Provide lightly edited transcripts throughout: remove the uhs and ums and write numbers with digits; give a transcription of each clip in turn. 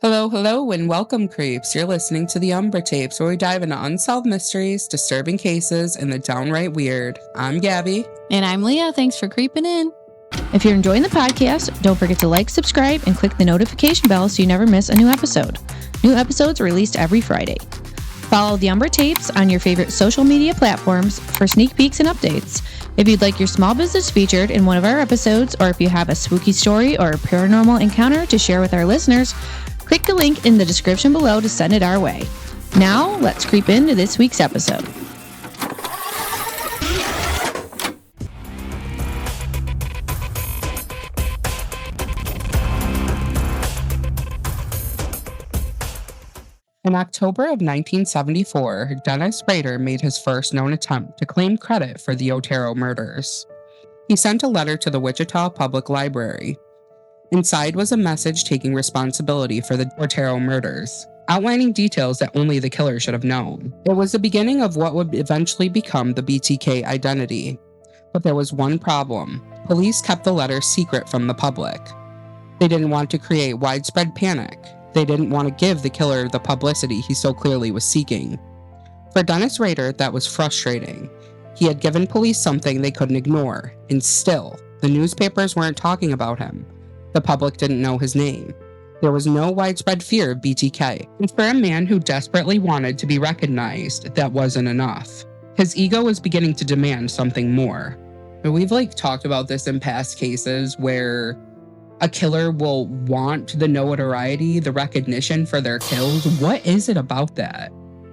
Hello, and welcome, creeps. You're listening to the Umbra Tapes, where we dive into unsolved mysteries, disturbing cases, and the downright weird. I'm Gabby. And I'm Leah. Thanks for creeping in. If you're enjoying the podcast, don't forget to like, subscribe, and click the notification bell so you never miss a new episode. New episodes are released every Friday. Follow the Umbra Tapes on your favorite social media platforms for sneak peeks and updates. If you'd like your small business featured in one of our episodes, or if you have a spooky story or a paranormal encounter to share with our listeners, click the link in the description below to send it our way. Now, let's creep into this week's episode. In October of 1974, Dennis Rader made his first known attempt to claim credit for the Otero murders. He sent a letter to the Wichita Public Library. Inside was a message taking responsibility for the Otero murders, outlining details that only the killer should have known. It was the beginning of what would eventually become the BTK identity. But there was one problem. Police kept the letter secret from the public. They didn't want to create widespread panic. They didn't want to give the killer the publicity he so clearly was seeking. For Dennis Rader, that was frustrating. He had given police something they couldn't ignore, and still, the newspapers weren't talking about him. The public didn't know his name. There was no widespread fear of BTK. And for a man who desperately wanted to be recognized, that wasn't enough. His ego was beginning to demand something more. And we've talked about this in past cases where a killer will want the notoriety, the recognition for their kills. What is it about that?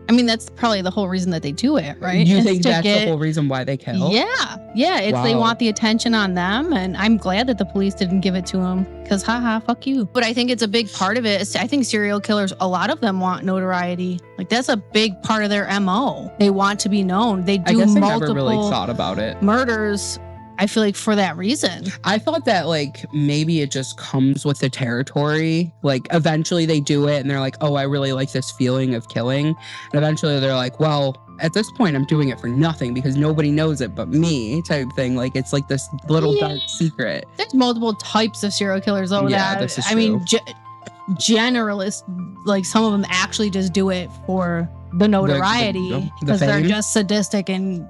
I mean, that's probably the whole reason that they do it, right? You think that's the whole reason why they kill? Yeah. It's They want the attention on them, and I'm glad that the police didn't give it to him, because haha, fuck you. But I think it's a big part of it. I think serial killers, a lot of them want notoriety. That's a big part of their MO. They want to be known. They do multiple I never really thought about it. Murders, I feel for that reason. I thought that maybe it just comes with the territory. Eventually they do it and they're like, oh, I really like this feeling of killing. And eventually they're like, well, at this point I'm doing it for nothing because nobody knows it but me, type thing. It's this little dark secret. There's multiple types of serial killers though. Yeah, this is true. Generalists, some of them actually just do it for the notoriety because they're just sadistic and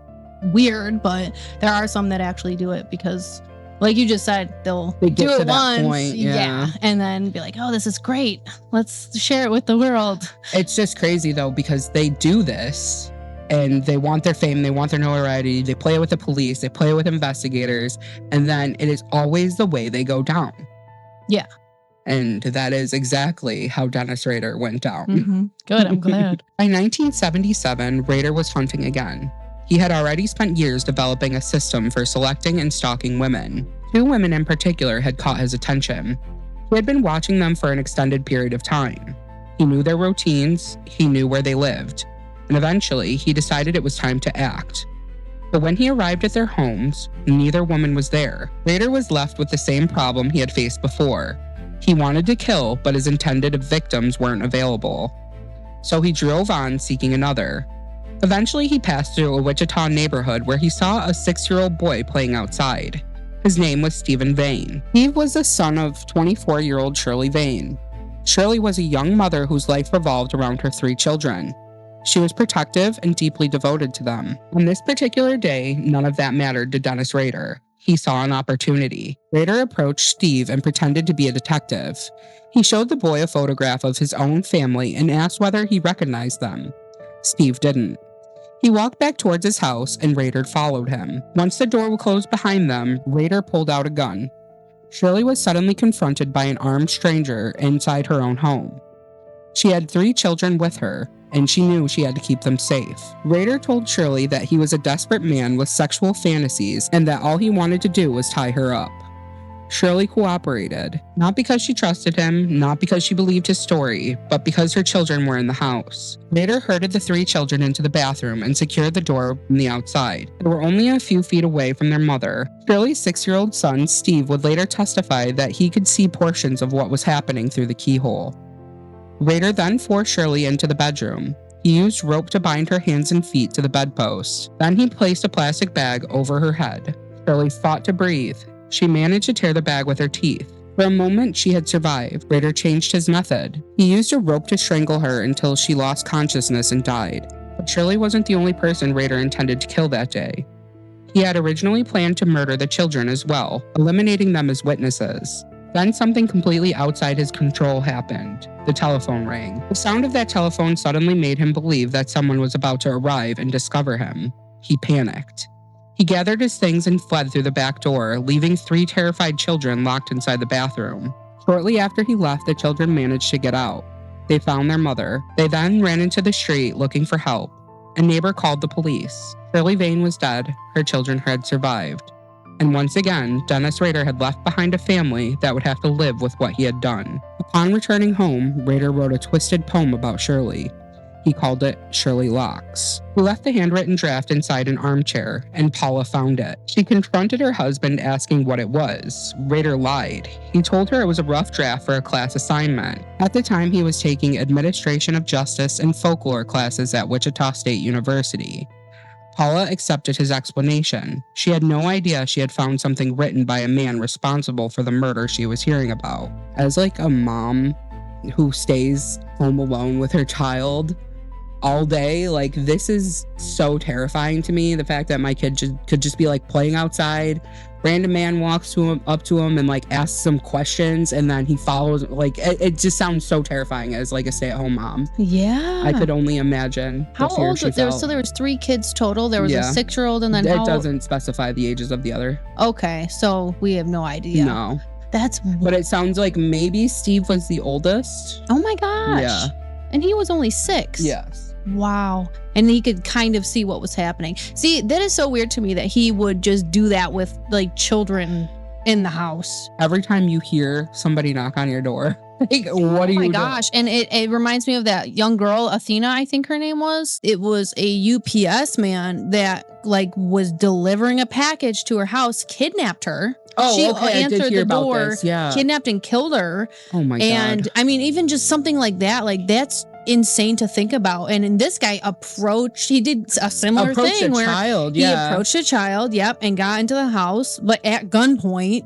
weird, but there are some that actually do it because, like you just said, they do it once, point, yeah, and then be like, oh, this is great, let's share it with the world. It's just crazy though, because they do this and they want their fame, they want their notoriety, they play it with the police, they play it with investigators, and then it is always the way they go down. Yeah. And that is exactly how Dennis Rader went down. Mm-hmm. Good, I'm glad. By 1977, Rader was hunting again. He had already spent years developing a system for selecting and stalking women. 2 women in particular had caught his attention. He had been watching them for an extended period of time. He knew their routines, he knew where they lived, and eventually he decided it was time to act. But when he arrived at their homes, neither woman was there. Rader was left with the same problem he had faced before. He wanted to kill, but his intended victims weren't available. So he drove on seeking another. Eventually, he passed through a Wichita neighborhood where he saw a 6-year-old boy playing outside. His name was Stephen Vane. He was the son of 24-year-old Shirley Vane. Shirley was a young mother whose life revolved around her 3 children. She was protective and deeply devoted to them. On this particular day, none of that mattered to Dennis Rader. He saw an opportunity. Rader approached Steve and pretended to be a detective. He showed the boy a photograph of his own family and asked whether he recognized them. Steve didn't. He walked back towards his house and Rader followed him. Once the door closed behind them, Rader pulled out a gun. Shirley was suddenly confronted by an armed stranger inside her own home. She had 3 children with her, and she knew she had to keep them safe. Rader told Shirley that he was a desperate man with sexual fantasies and that all he wanted to do was tie her up. Shirley cooperated, not because she trusted him, not because she believed his story, but because her children were in the house. Rader herded the 3 children into the bathroom and secured the door from the outside. They were only a few feet away from their mother. Shirley's 6-year-old son, Steve, would later testify that he could see portions of what was happening through the keyhole. Rader then forced Shirley into the bedroom. He used rope to bind her hands and feet to the bedpost. Then he placed a plastic bag over her head. Shirley fought to breathe. She managed to tear the bag with her teeth. For a moment, she had survived. Rader changed his method. He used a rope to strangle her until she lost consciousness and died. But Shirley wasn't the only person Rader intended to kill that day. He had originally planned to murder the children as well, eliminating them as witnesses. Then something completely outside his control happened. The telephone rang. The sound of that telephone suddenly made him believe that someone was about to arrive and discover him. He panicked. He gathered his things and fled through the back door, leaving 3 terrified children locked inside the bathroom. Shortly after he left, the children managed to get out. They found their mother. They then ran into the street looking for help. A neighbor called the police. Shirley Vane was dead. Her children had survived. And once again, Dennis Rader had left behind a family that would have to live with what he had done. Upon returning home, Rader wrote a twisted poem about Shirley. He called it Shirley Locks. He left the handwritten draft inside an armchair, and Paula found it. She confronted her husband asking what it was. Rader lied. He told her it was a rough draft for a class assignment. At the time, he was taking Administration of Justice and Folklore classes at Wichita State University. Paula accepted his explanation. She had no idea she had found something written by a man responsible for the murder she was hearing about. As like a mom who stays home alone with her child all day, like, this is so terrifying to me. The fact that my kid could just be like playing outside, random man walks up to him and like asks some questions, and then he follows. Like, it just sounds so terrifying as like a stay-at-home mom. Yeah, I could only imagine. How old was there? So there was 3 kids total. There was a 6-year-old, and then it doesn't specify the ages of the other. Okay, so we have no idea. No, but it sounds like maybe Steve was the oldest. Oh my gosh. Yeah, and he was only 6. Yes. Wow. And he could kind of see what was happening. See, that is so weird to me that he would just do that with like children in the house. Every time you hear somebody knock on your door, like, what are you doing? Oh my gosh. And it reminds me of that young girl, Athena, I think her name was. It was a UPS man that like was delivering a package to her house, kidnapped her. Oh, she okay. answered the door, yeah. Kidnapped and killed her. Oh my God. And I mean, even just something like that, like that's insane to think about. And in this guy he did a similar thing where he approached a child, and got into the house, but at gunpoint.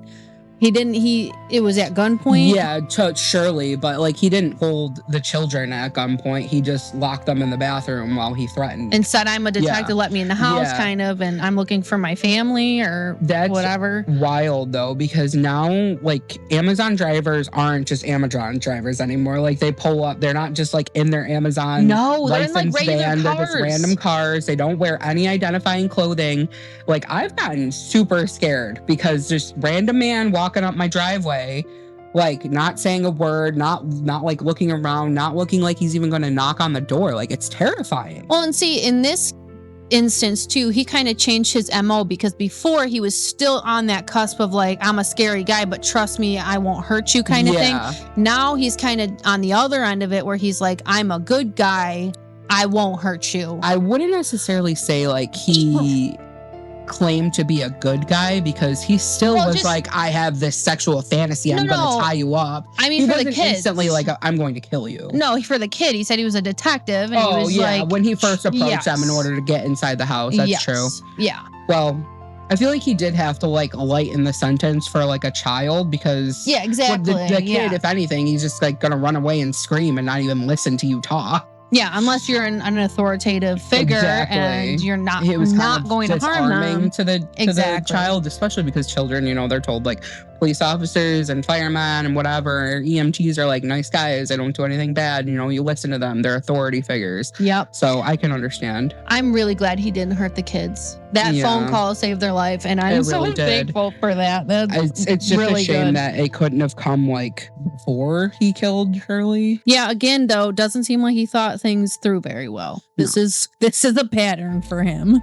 It was at gunpoint. Yeah, to Shirley, but like he didn't hold the children at gunpoint. He just locked them in the bathroom while he threatened. And said, I'm a detective, let me in the house, kind of, and I'm looking for my family or whatever. Wild though, because now like Amazon drivers aren't just Amazon drivers anymore. Like they pull up, they're not just like in their Amazon they're in like regular cars. They're just random cars. They don't wear any identifying clothing. Like I've gotten super scared because just random man walking up my driveway, like not saying a word, not like looking around, not looking like he's even going to knock on the door. Like it's terrifying. Well, and see, in this instance too, he kind of changed his MO, because before he was still on that cusp of like, I'm a scary guy, but trust me, I won't hurt you kind of thing. Now he's kind of on the other end of it where he's like, I'm a good guy, I won't hurt you. I wouldn't necessarily say like he claimed to be a good guy, because he still was like, I have this sexual fantasy, I'm going to tie you up. I mean, for the kids, instantly like, I'm going to kill you. No, for the kid, he said he was a detective, and he was like, when he first approached them in order to get inside the house. That's true. Yeah. Well, I feel like he did have to like lighten the sentence for like a child, because exactly. The kid, if anything, he's just like gonna run away and scream and not even listen to you talk. Yeah, unless you're an authoritative figure and you're not going to harm them. To the child, especially because children, they're told like police officers and firemen and whatever, EMTs are like nice guys. They don't do anything bad. You listen to them. They're authority figures. Yep. So I can understand. I'm really glad he didn't hurt the kids. That phone call saved their life, and I'm so thankful for that. It's just really a shame that it couldn't have come like before he killed Shirley. Yeah. Again, though, doesn't seem like he thought things through very well. This is a pattern for him.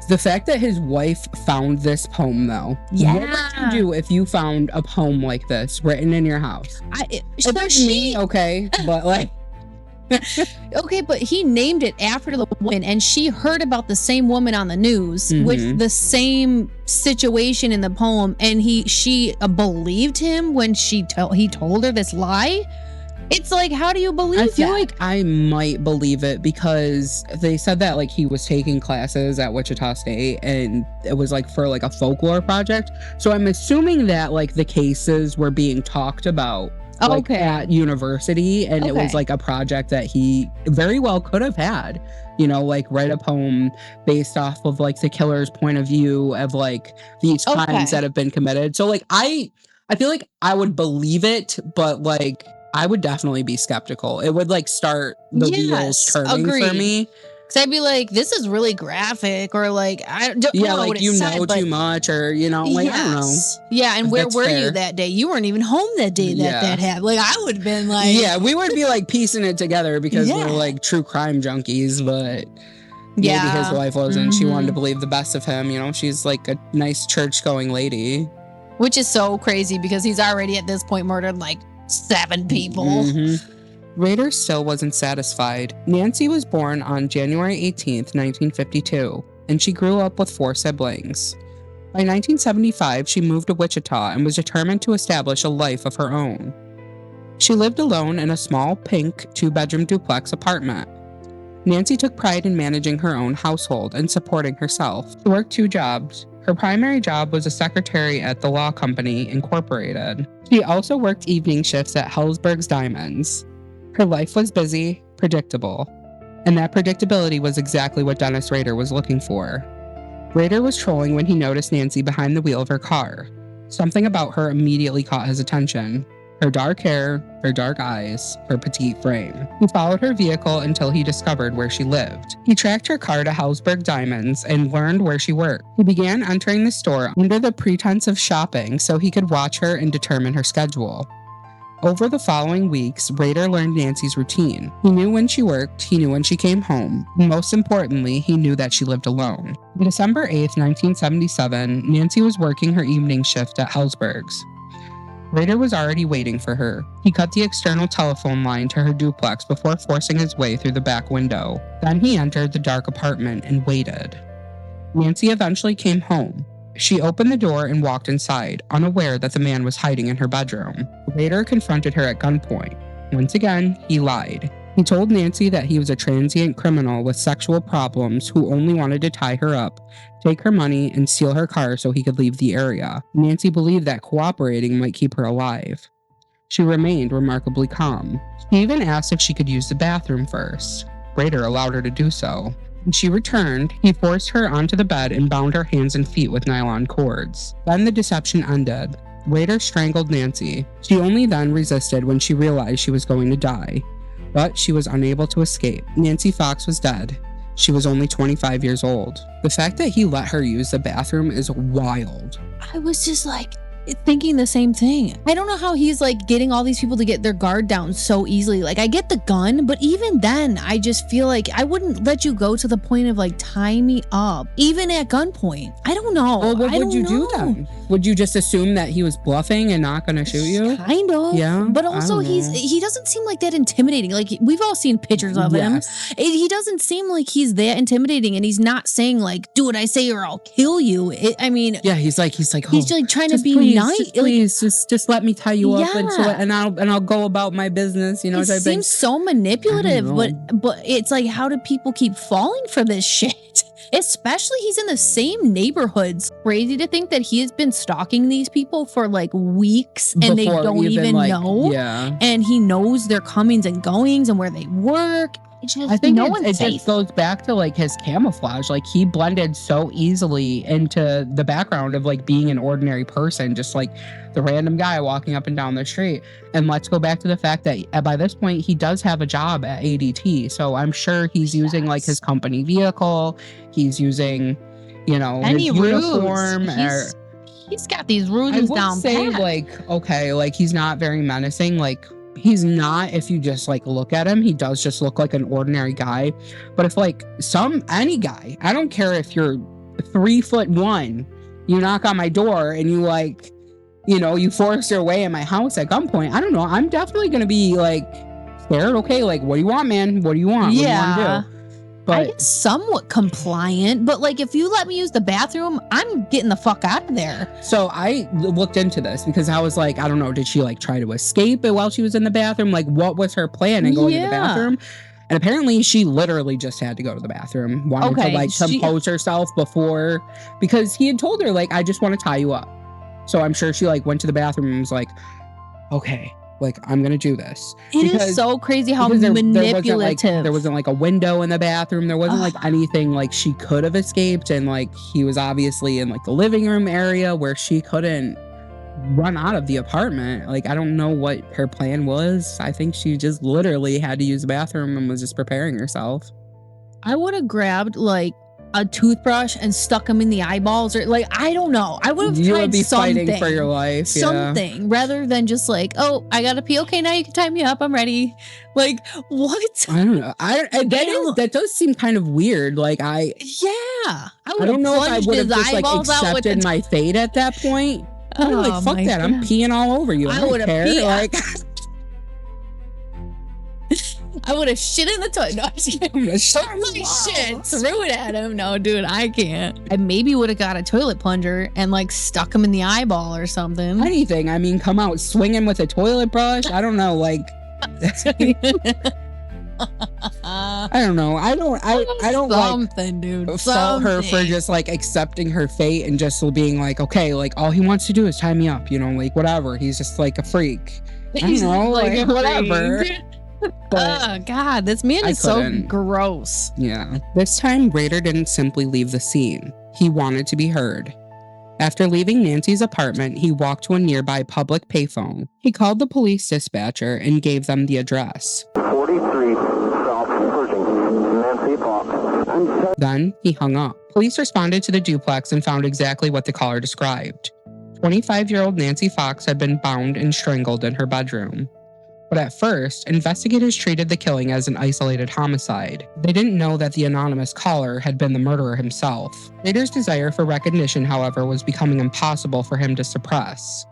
The fact that his wife found this poem, though. Yeah. What would you do if you found a poem like this written in your house? Me, okay, but like... Okay, but he named it after the woman, and she heard about the same woman on the news with the same situation in the poem, and she believed him when he told her this lie. It's like, how do you believe I feel that? like I might believe it because they said that like he was taking classes at Wichita State and it was like for like a folklore project. So I'm assuming that like the cases were being talked about like at university, and it was like a project that he very well could have had, you know, like write a poem based off of like the killer's point of view of like these crimes that have been committed. So like I feel like I would believe it, but like I would definitely be skeptical. It would like start the wheels turning for me. Because I'd be like, this is really graphic, or like, I don't know like what it you said, know too much, or you know, like I don't know. Yeah, and where were you that day? You weren't even home that day that happened. Like I would have been like, yeah, we would be like piecing it together because we're like true crime junkies, but maybe his wife wasn't. She wanted to believe the best of him. You know, she's like a nice church going lady, which is so crazy because he's already at this point murdered like 7 people. Rader still wasn't satisfied. Nancy was born on January 18th, 1952, and she grew up with 4 siblings. By 1975, she moved to Wichita and was determined to establish a life of her own. She lived alone in a small, pink, 2-bedroom duplex apartment. Nancy took pride in managing her own household and supporting herself. She worked 2 jobs. Her primary job was a secretary at the Law Company, Incorporated. She also worked evening shifts at Hellsberg's Diamonds. Her life was busy, predictable, and that predictability was exactly what Dennis Rader was looking for. Rader was trolling when he noticed Nancy behind the wheel of her car. Something about her immediately caught his attention. Her dark hair, her dark eyes, her petite frame. He followed her vehicle until he discovered where she lived. He tracked her car to Hellsberg Diamonds and learned where she worked. He began entering the store under the pretense of shopping so he could watch her and determine her schedule. Over the following weeks, Rader learned Nancy's routine. He knew when she worked, he knew when she came home, and most importantly, he knew that she lived alone. On December 8th, 1977, Nancy was working her evening shift at Hellsberg's. Rader was already waiting for her. He cut the external telephone line to her duplex before forcing his way through the back window. Then he entered the dark apartment and waited. Nancy eventually came home. She opened the door and walked inside, unaware that the man was hiding in her bedroom. Rader confronted her at gunpoint. Once again, he lied. He told Nancy that he was a transient criminal with sexual problems who only wanted to tie her up, take her money, and steal her car so he could leave the area. Nancy believed that cooperating might keep her alive. She remained remarkably calm. She even asked if she could use the bathroom first. Rader allowed her to do so. When she returned, he forced her onto the bed and bound her hands and feet with nylon cords. Then the deception ended. Rader strangled Nancy. She only then resisted when she realized she was going to die. But she was unable to escape. Nancy Fox was dead. She was only 25 years old. The fact that he let her use the bathroom is wild. I was just like thinking the same thing. I don't know how he's like getting all these people to get their guard down so easily. Like I get the gun, but even then I just feel like I wouldn't let you go to the point of like tie me up, even at gunpoint. I don't know. Well, what would you do then? Would you just assume that he was bluffing and not going to shoot you? Kind of. Yeah. But also he doesn't seem like that intimidating. Like we've all seen pictures of him. He doesn't seem like he's that intimidating, and he's not saying like, do what I say or I'll kill you. Yeah, he's like he's like trying to be nice. Please, just let me tie you up and I'll go about my business. You know, it seems so manipulative, but it's like, how do people keep falling for this shit? Especially he's in the same neighborhoods. Crazy to think that he has been stalking these people for like weeks and they don't even know. Yeah. And he knows their comings and goings and where they work. I think it just goes back to like his camouflage. Like he blended so easily into the background of like being an ordinary person, just like the random guy walking up and down the street. And let's go back to the fact that by this point he does have a job at ADT. So I'm sure he's using like his company vehicle. He's using, you know, his uniform. He's got these rules down pat. I would say like, okay, like he's not very menacing. Like he's not, if you just like look at him, he does just look like an ordinary guy. But if like any guy, I don't care if you're 3'1", you knock on my door and you like, you know, you force your way in my house at gunpoint, I don't know, I'm definitely gonna be like scared. Okay, like what do you want, man? What do you want? Yeah. What do you want to do? I get somewhat compliant, but like if you let me use the bathroom, I'm getting the fuck out of there. So I looked into this because I was like, I don't know, did she like try to escape it while she was in the bathroom? Like, what was her plan in going to the bathroom? And apparently she literally just had to go to the bathroom, wanted to like compose herself before, because he had told her like, I just want to tie you up. So I'm sure she like went to the bathroom and was like, okay, like I'm gonna do this. It is so crazy how manipulative. There wasn't like a window in the bathroom. There wasn't like anything like she could have escaped. And like he was obviously in like the living room area where she couldn't run out of the apartment. Like I don't know what her plan was. I think she just literally had to use the bathroom and was just preparing herself. I would have grabbed like a toothbrush and stuck him in the eyeballs, or like I don't know. I would have tried something. You would be fighting for your life, something rather than just like, oh, I gotta pee. Okay, now you can tie me up. I'm ready. Like what? I don't know. That does seem kind of weird. Like I don't know if I would have just like accepted my fate at that point. I'm like, fuck that. God. I'm peeing all over you. I don't care. Like. I would have shit in the toilet. No, shit. Threw it at him. No, dude, I can't. I maybe would have got a toilet plunger and like stuck him in the eyeball or something. Anything. I mean, come out swinging with a toilet brush. I don't know. Like, I don't know. I don't something, like dude. Fault her for just like accepting her fate and just being like, okay, like all he wants to do is tie me up. You know, like whatever. He's just like a freak. He's like whatever. But oh God, this man is so gross. Yeah. This time, Rader didn't simply leave the scene. He wanted to be heard. After leaving Nancy's apartment, he walked to a nearby public payphone. He called the police dispatcher and gave them the address. 43 South Pershing, Nancy Fox. Then he hung up. Police responded to the duplex and found exactly what the caller described. 25-year-old Nancy Fox had been bound and strangled in her bedroom. But at first, investigators treated the killing as an isolated homicide. They didn't know that the anonymous caller had been the murderer himself. Rader's desire for recognition, however, was becoming impossible for him to suppress.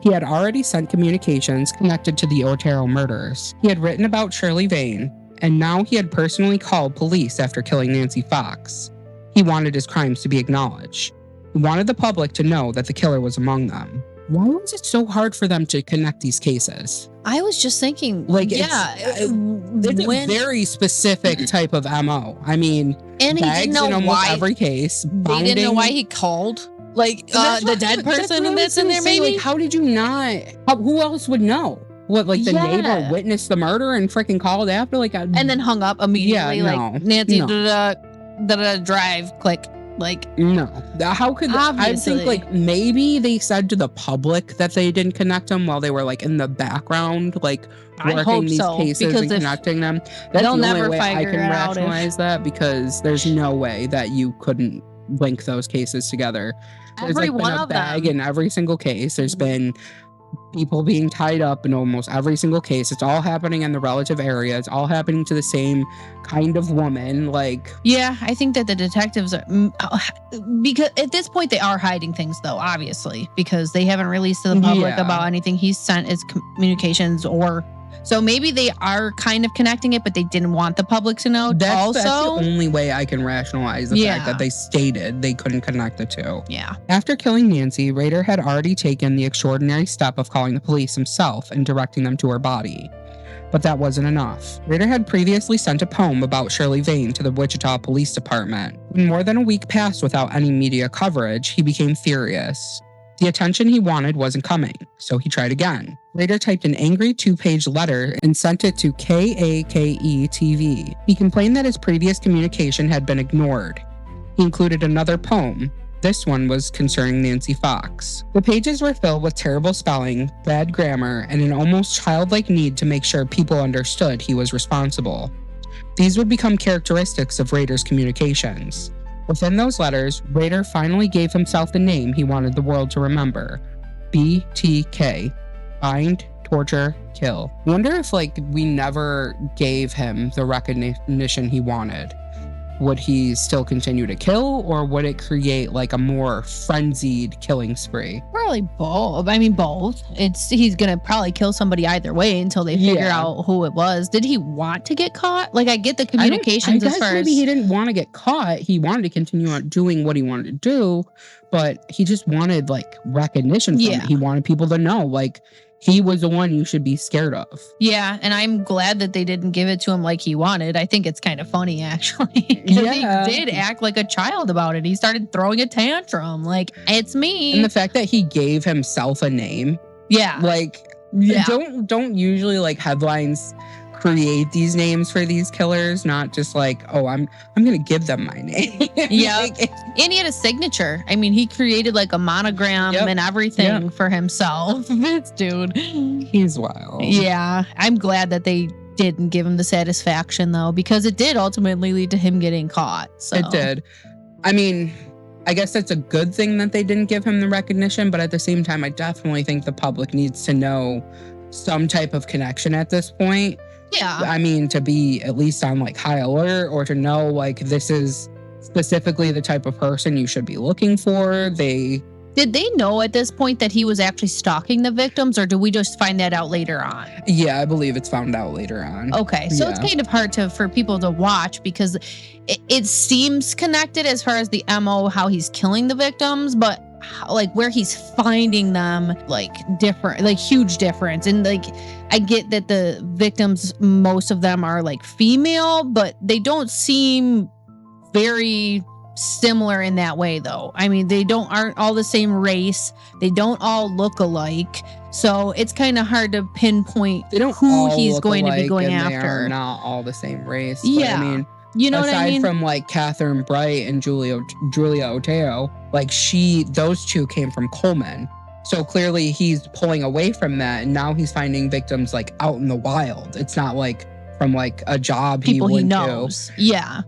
He had already sent communications connected to the Otero murders. He had written about Shirley Vane, and now he had personally called police after killing Nancy Fox. He wanted his crimes to be acknowledged. He wanted the public to know that the killer was among them. Why was it so hard for them to connect these cases? I was just thinking, like, it's a very specific type of MO. I mean, and he didn't know in almost why every case. They didn't know why he called, like the dead person in this in there. Maybe like, how did you not? Who else would know? What, like the neighbor witnessed the murder and freaking called after, like, and then hung up immediately. Yeah, like Nancy drive click. Like, no, how could I think like maybe they said to the public that they didn't connect them while they were like in the background, like working these cases and connecting them. That's the only way I can rationalize that, because there's no way that you couldn't link those cases together. There's like been a bag in every single case. There's been people being tied up in almost every single case. It's all happening in the relative area. It's all happening to the same kind of woman. Like, yeah, I think that the detectives are, because at this point they are hiding things, though, obviously, because they haven't released to the public about anything he's sent as communications, or so maybe they are kind of connecting it, but they didn't want the public to know. That's the only way I can rationalize the fact that they stated they couldn't connect the two. Yeah. After killing Nancy, Rader had already taken the extraordinary step of calling the police himself and directing them to her body. But that wasn't enough. Rader had previously sent a poem about Shirley Vane to the Wichita Police Department. When more than a week passed without any media coverage, he became furious. The attention he wanted wasn't coming, so he tried again. Rader typed an angry 2-page letter and sent it to KAKE-TV. He complained that his previous communication had been ignored. He included another poem. This one was concerning Nancy Fox. The pages were filled with terrible spelling, bad grammar, and an almost childlike need to make sure people understood he was responsible. These would become characteristics of Rader's communications. Within those letters, Rader finally gave himself the name he wanted the world to remember: BTK. Bind, torture, kill. I wonder if, like, we never gave him the recognition he wanted. would he still continue to kill, or would it create like a more frenzied killing spree? Probably both. I mean, both. He's gonna probably kill somebody either way until they figure out who it was. Did he want to get caught? Like, I get the communications as far as maybe he didn't want to get caught. He wanted to continue on doing what he wanted to do, but he just wanted like recognition from it. He wanted people to know like he was the one you should be scared of. Yeah, and I'm glad that they didn't give it to him like he wanted. I think it's kind of funny, actually. Because he did act like a child about it. He started throwing a tantrum. Like, it's me. And the fact that he gave himself a name. Don't usually like headlines create these names for these killers, not just like, oh, I'm gonna give them my name. And he had a signature. I mean, he created like a monogram and everything for himself. This dude, he's wild. Yeah, I'm glad that they didn't give him the satisfaction though, because it did ultimately lead to him getting caught. So. It did. I mean, I guess that's a good thing that they didn't give him the recognition, but at the same time, I definitely think the public needs to know some type of connection at this point. Yeah. I mean, to be at least on like high alert, or to know like this is specifically the type of person you should be looking for. Did they know at this point that he was actually stalking the victims, or do we just find that out later on? Yeah, I believe it's found out later on. Okay, so it's kind of hard for people to watch because it seems connected as far as the MO, how he's killing the victims, but like where he's finding them, like different, like huge difference. And like, I get that the victims, most of them are like female, but they don't seem very similar in that way though. I mean, aren't all the same race. They don't all look alike. So it's kind of hard to pinpoint who he's going to be going after. They are not all the same race. Yeah. But, I mean, you know what I mean? Aside from like Catherine Bright and Julia Otero, like those two came from Coleman. So clearly he's pulling away from that, and now he's finding victims like out in the wild. It's not like from like a job people he knows. Yeah.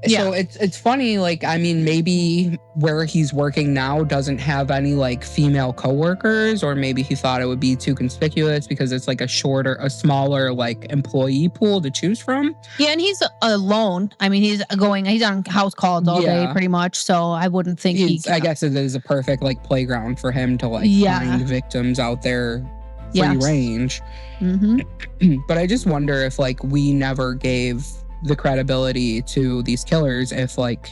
So it's funny, like, I mean, maybe where he's working now doesn't have any like female coworkers, or maybe he thought it would be too conspicuous because it's like a smaller like employee pool to choose from. Yeah, and he's alone. I mean, he's on house calls all day pretty much, so I wouldn't think I guess it is a perfect like playground for him to like find victims out there free range. Mm-hmm. But I just wonder if like we never gave the credibility to these killers, if like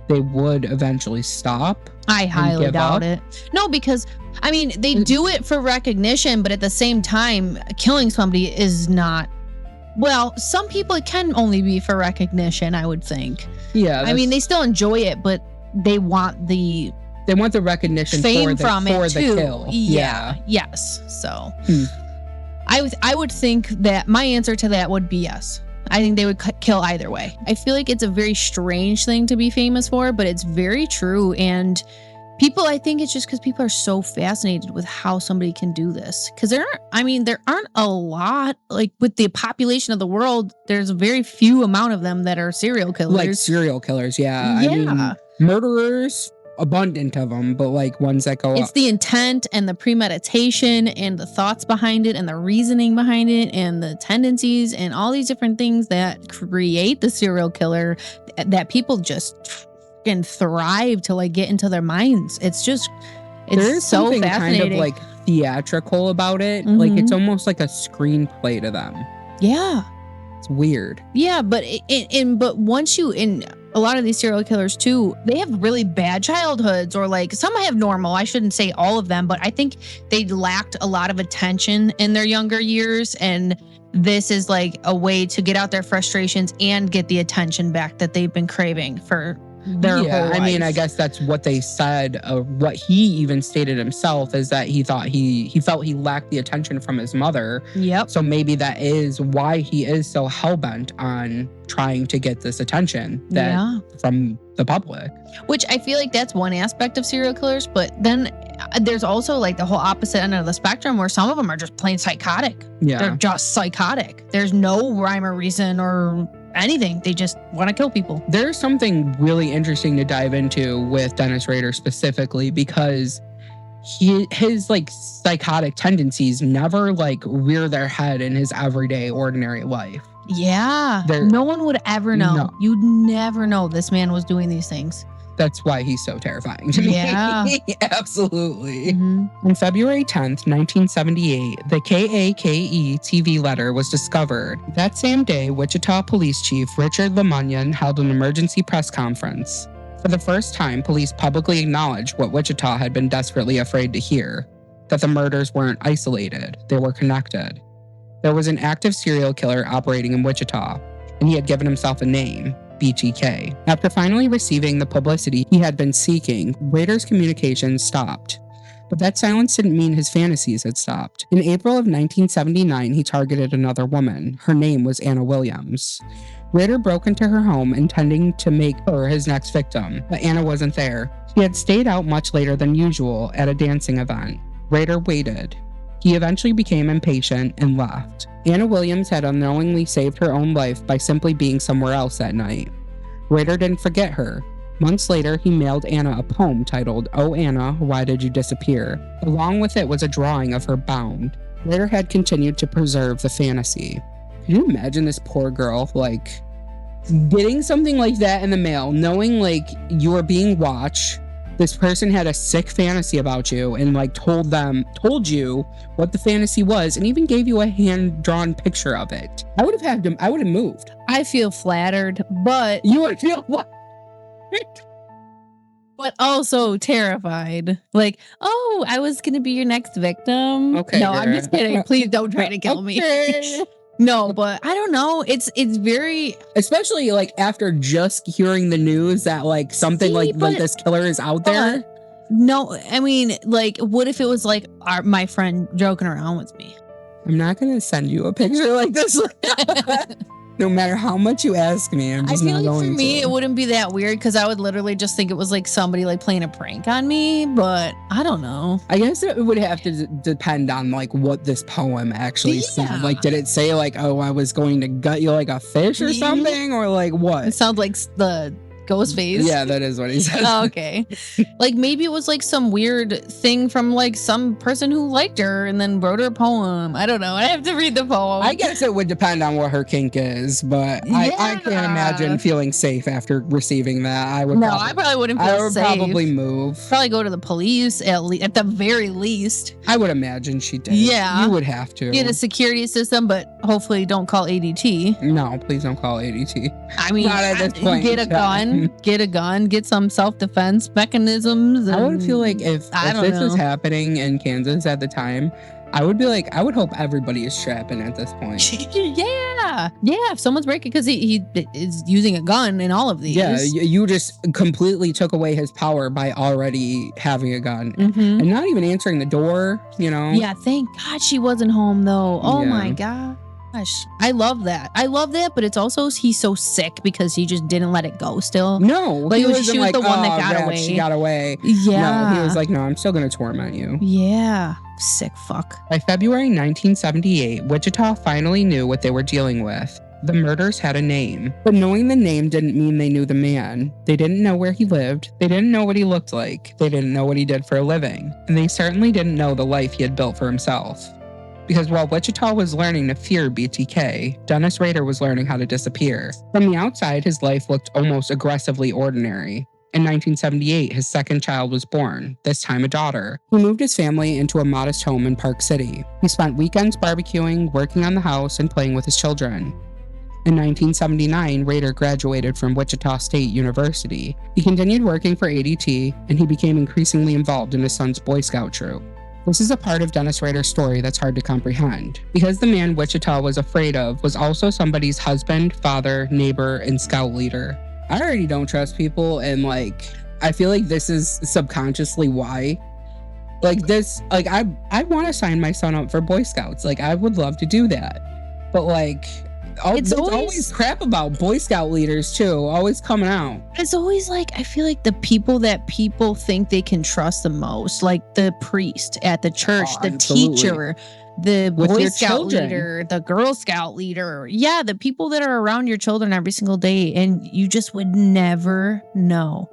they would eventually stop. I highly doubt it. No, because I mean, they do it for recognition, but at the same time, killing somebody is not. Well, some people it can only be for recognition, I would think. Yeah. I mean, they still enjoy it, but they want the recognition fame for the kill. Yeah. Yes. So I would think that my answer to that would be yes. I think they would kill either way. I feel like it's a very strange thing to be famous for, but it's very true. And people, I think it's just because people are so fascinated with how somebody can do this. Because there aren't a lot, like with the population of the world, there's a very few amount of them that are serial killers. Like serial killers, yeah. I mean, murderers, abundant of them, but like ones that go it's the intent and the premeditation and the thoughts behind it and the reasoning behind it and the tendencies and all these different things that create the serial killer that people just can thrive to like get into their minds. It's so something fascinating. Kind of like theatrical about it. Like it's almost like a screenplay to them. Yeah. It's weird. Yeah, but once a lot of these serial killers too, they have really bad childhoods, or like some have normal. I shouldn't say all of them, but I think they lacked a lot of attention in their younger years. And this is like a way to get out their frustrations and get the attention back that they've been craving for their whole life. I mean, I guess that's what they said. What he even stated himself is that he thought he felt he lacked the attention from his mother. Yep. So maybe that is why he is so hellbent on trying to get this attention from the public. Which I feel like that's one aspect of serial killers, but then there's also like the whole opposite end of the spectrum where some of them are just plain psychotic. Yeah. They're just psychotic. There's no rhyme or reason or anything. They just want to kill people. There's something really interesting to dive into with Dennis Rader specifically, because his like psychotic tendencies never like rear their head in his everyday ordinary life. Yeah. No one would ever know. No. You'd never know this man was doing these things. That's why he's so terrifying to me. Yeah. Absolutely. On February 10th, 1978, the KAKE TV letter was discovered. That same day, Wichita Police Chief Richard Lemunion held an emergency press conference. For the first time, police publicly acknowledged what Wichita had been desperately afraid to hear, that the murders weren't isolated, they were connected. There was an active serial killer operating in Wichita, and he had given himself a name, BTK. After finally receiving the publicity he had been seeking, Rader's communications stopped. But that silence didn't mean his fantasies had stopped. In April of 1979, he targeted another woman. Her name was Anna Williams. Rader broke into her home intending to make her his next victim, but Anna wasn't there. She had stayed out much later than usual at a dancing event. Rader waited. He eventually became impatient and left. Anna Williams had unknowingly saved her own life by simply being somewhere else that night. Rader didn't forget her. Months later, he mailed Anna a poem titled, "Oh Anna, Why Did You Disappear?" Along with it was a drawing of her bound. Rader had continued to preserve the fantasy. Can you imagine this poor girl, getting something like that in the mail, knowing, you are being watched? This person had a sick fantasy about you and told you what the fantasy was and even gave you a hand-drawn picture of it. I would have moved. I feel flattered, but You would feel what? but also terrified. I was gonna be your next victim. Okay, No, I'm girl. just kidding. Please don't try to kill me. Okay. No, but I don't know. It's very Especially after just hearing the news that something like this killer is out there. no. I mean, what if it was my friend joking around with me? I'm not gonna send you a picture like this. No matter how much you ask me, I'm I just feel not like going for me, to. it wouldn't be that weird because I would literally just think it was somebody playing a prank on me. But I don't know. I guess it would have to depend on what this poem actually said. Yeah. Did it say oh, I was going to gut you like a fish or something, or what? It sounds like the ghost face. Yeah, that is what he said. Oh, okay. Maybe it was some weird thing from some person who liked her and then wrote her a poem. I don't know. I have to read the poem. I guess it would depend on what her kink is, but I can't imagine feeling safe after receiving that. I probably wouldn't feel safe. I would probably move. Probably go to the police at the very least. I would imagine she did. Yeah. You would have to. Get a security system, but hopefully don't call ADT. No, please don't call ADT. I mean, not at this point. Get a gun. Get a gun. Get some self-defense mechanisms. I would feel if this was happening in Kansas at the time, I would be I would hope everybody is strapping at this point. Yeah. If someone's breaking, because he is using a gun in all of these. Yeah, you just completely took away his power by already having a gun and not even answering the door, Yeah, thank God she wasn't home though. Oh Yeah. my gosh. I love that. But it's also he's so sick because he just didn't let it go still. No, She he was wasn't the one that got away. She got away. Yeah. No, he was no, I'm still going to torment you. Yeah. Sick fuck. By February 1978, Wichita finally knew what they were dealing with. The murders had a name, but knowing the name didn't mean they knew the man. They didn't know where he lived. They didn't know what he looked like. They didn't know what he did for a living. And they certainly didn't know the life he had built for himself. Because while Wichita was learning to fear BTK, Dennis Rader was learning how to disappear. From the outside, his life looked almost aggressively ordinary. In 1978, his second child was born, this time a daughter. He moved his family into a modest home in Park City. He spent weekends barbecuing, working on the house, and playing with his children. In 1979, Rader graduated from Wichita State University. He continued working for ADT, and he became increasingly involved in his son's Boy Scout troop. This is a part of Dennis Rader's story that's hard to comprehend, because the man Wichita was afraid of was also somebody's husband, father, neighbor, and scout leader. I already don't trust people, and I feel this is subconsciously why. I want to sign my son up for Boy Scouts. I would love to do that. But it's always crap about Boy Scout leaders too, always coming out. It's always I feel the people that people think they can trust the most, the priest at the church, the teacher, the Boy Scout leader, the Girl Scout leader. Yeah, the people that are around your children every single day, and you just would never know.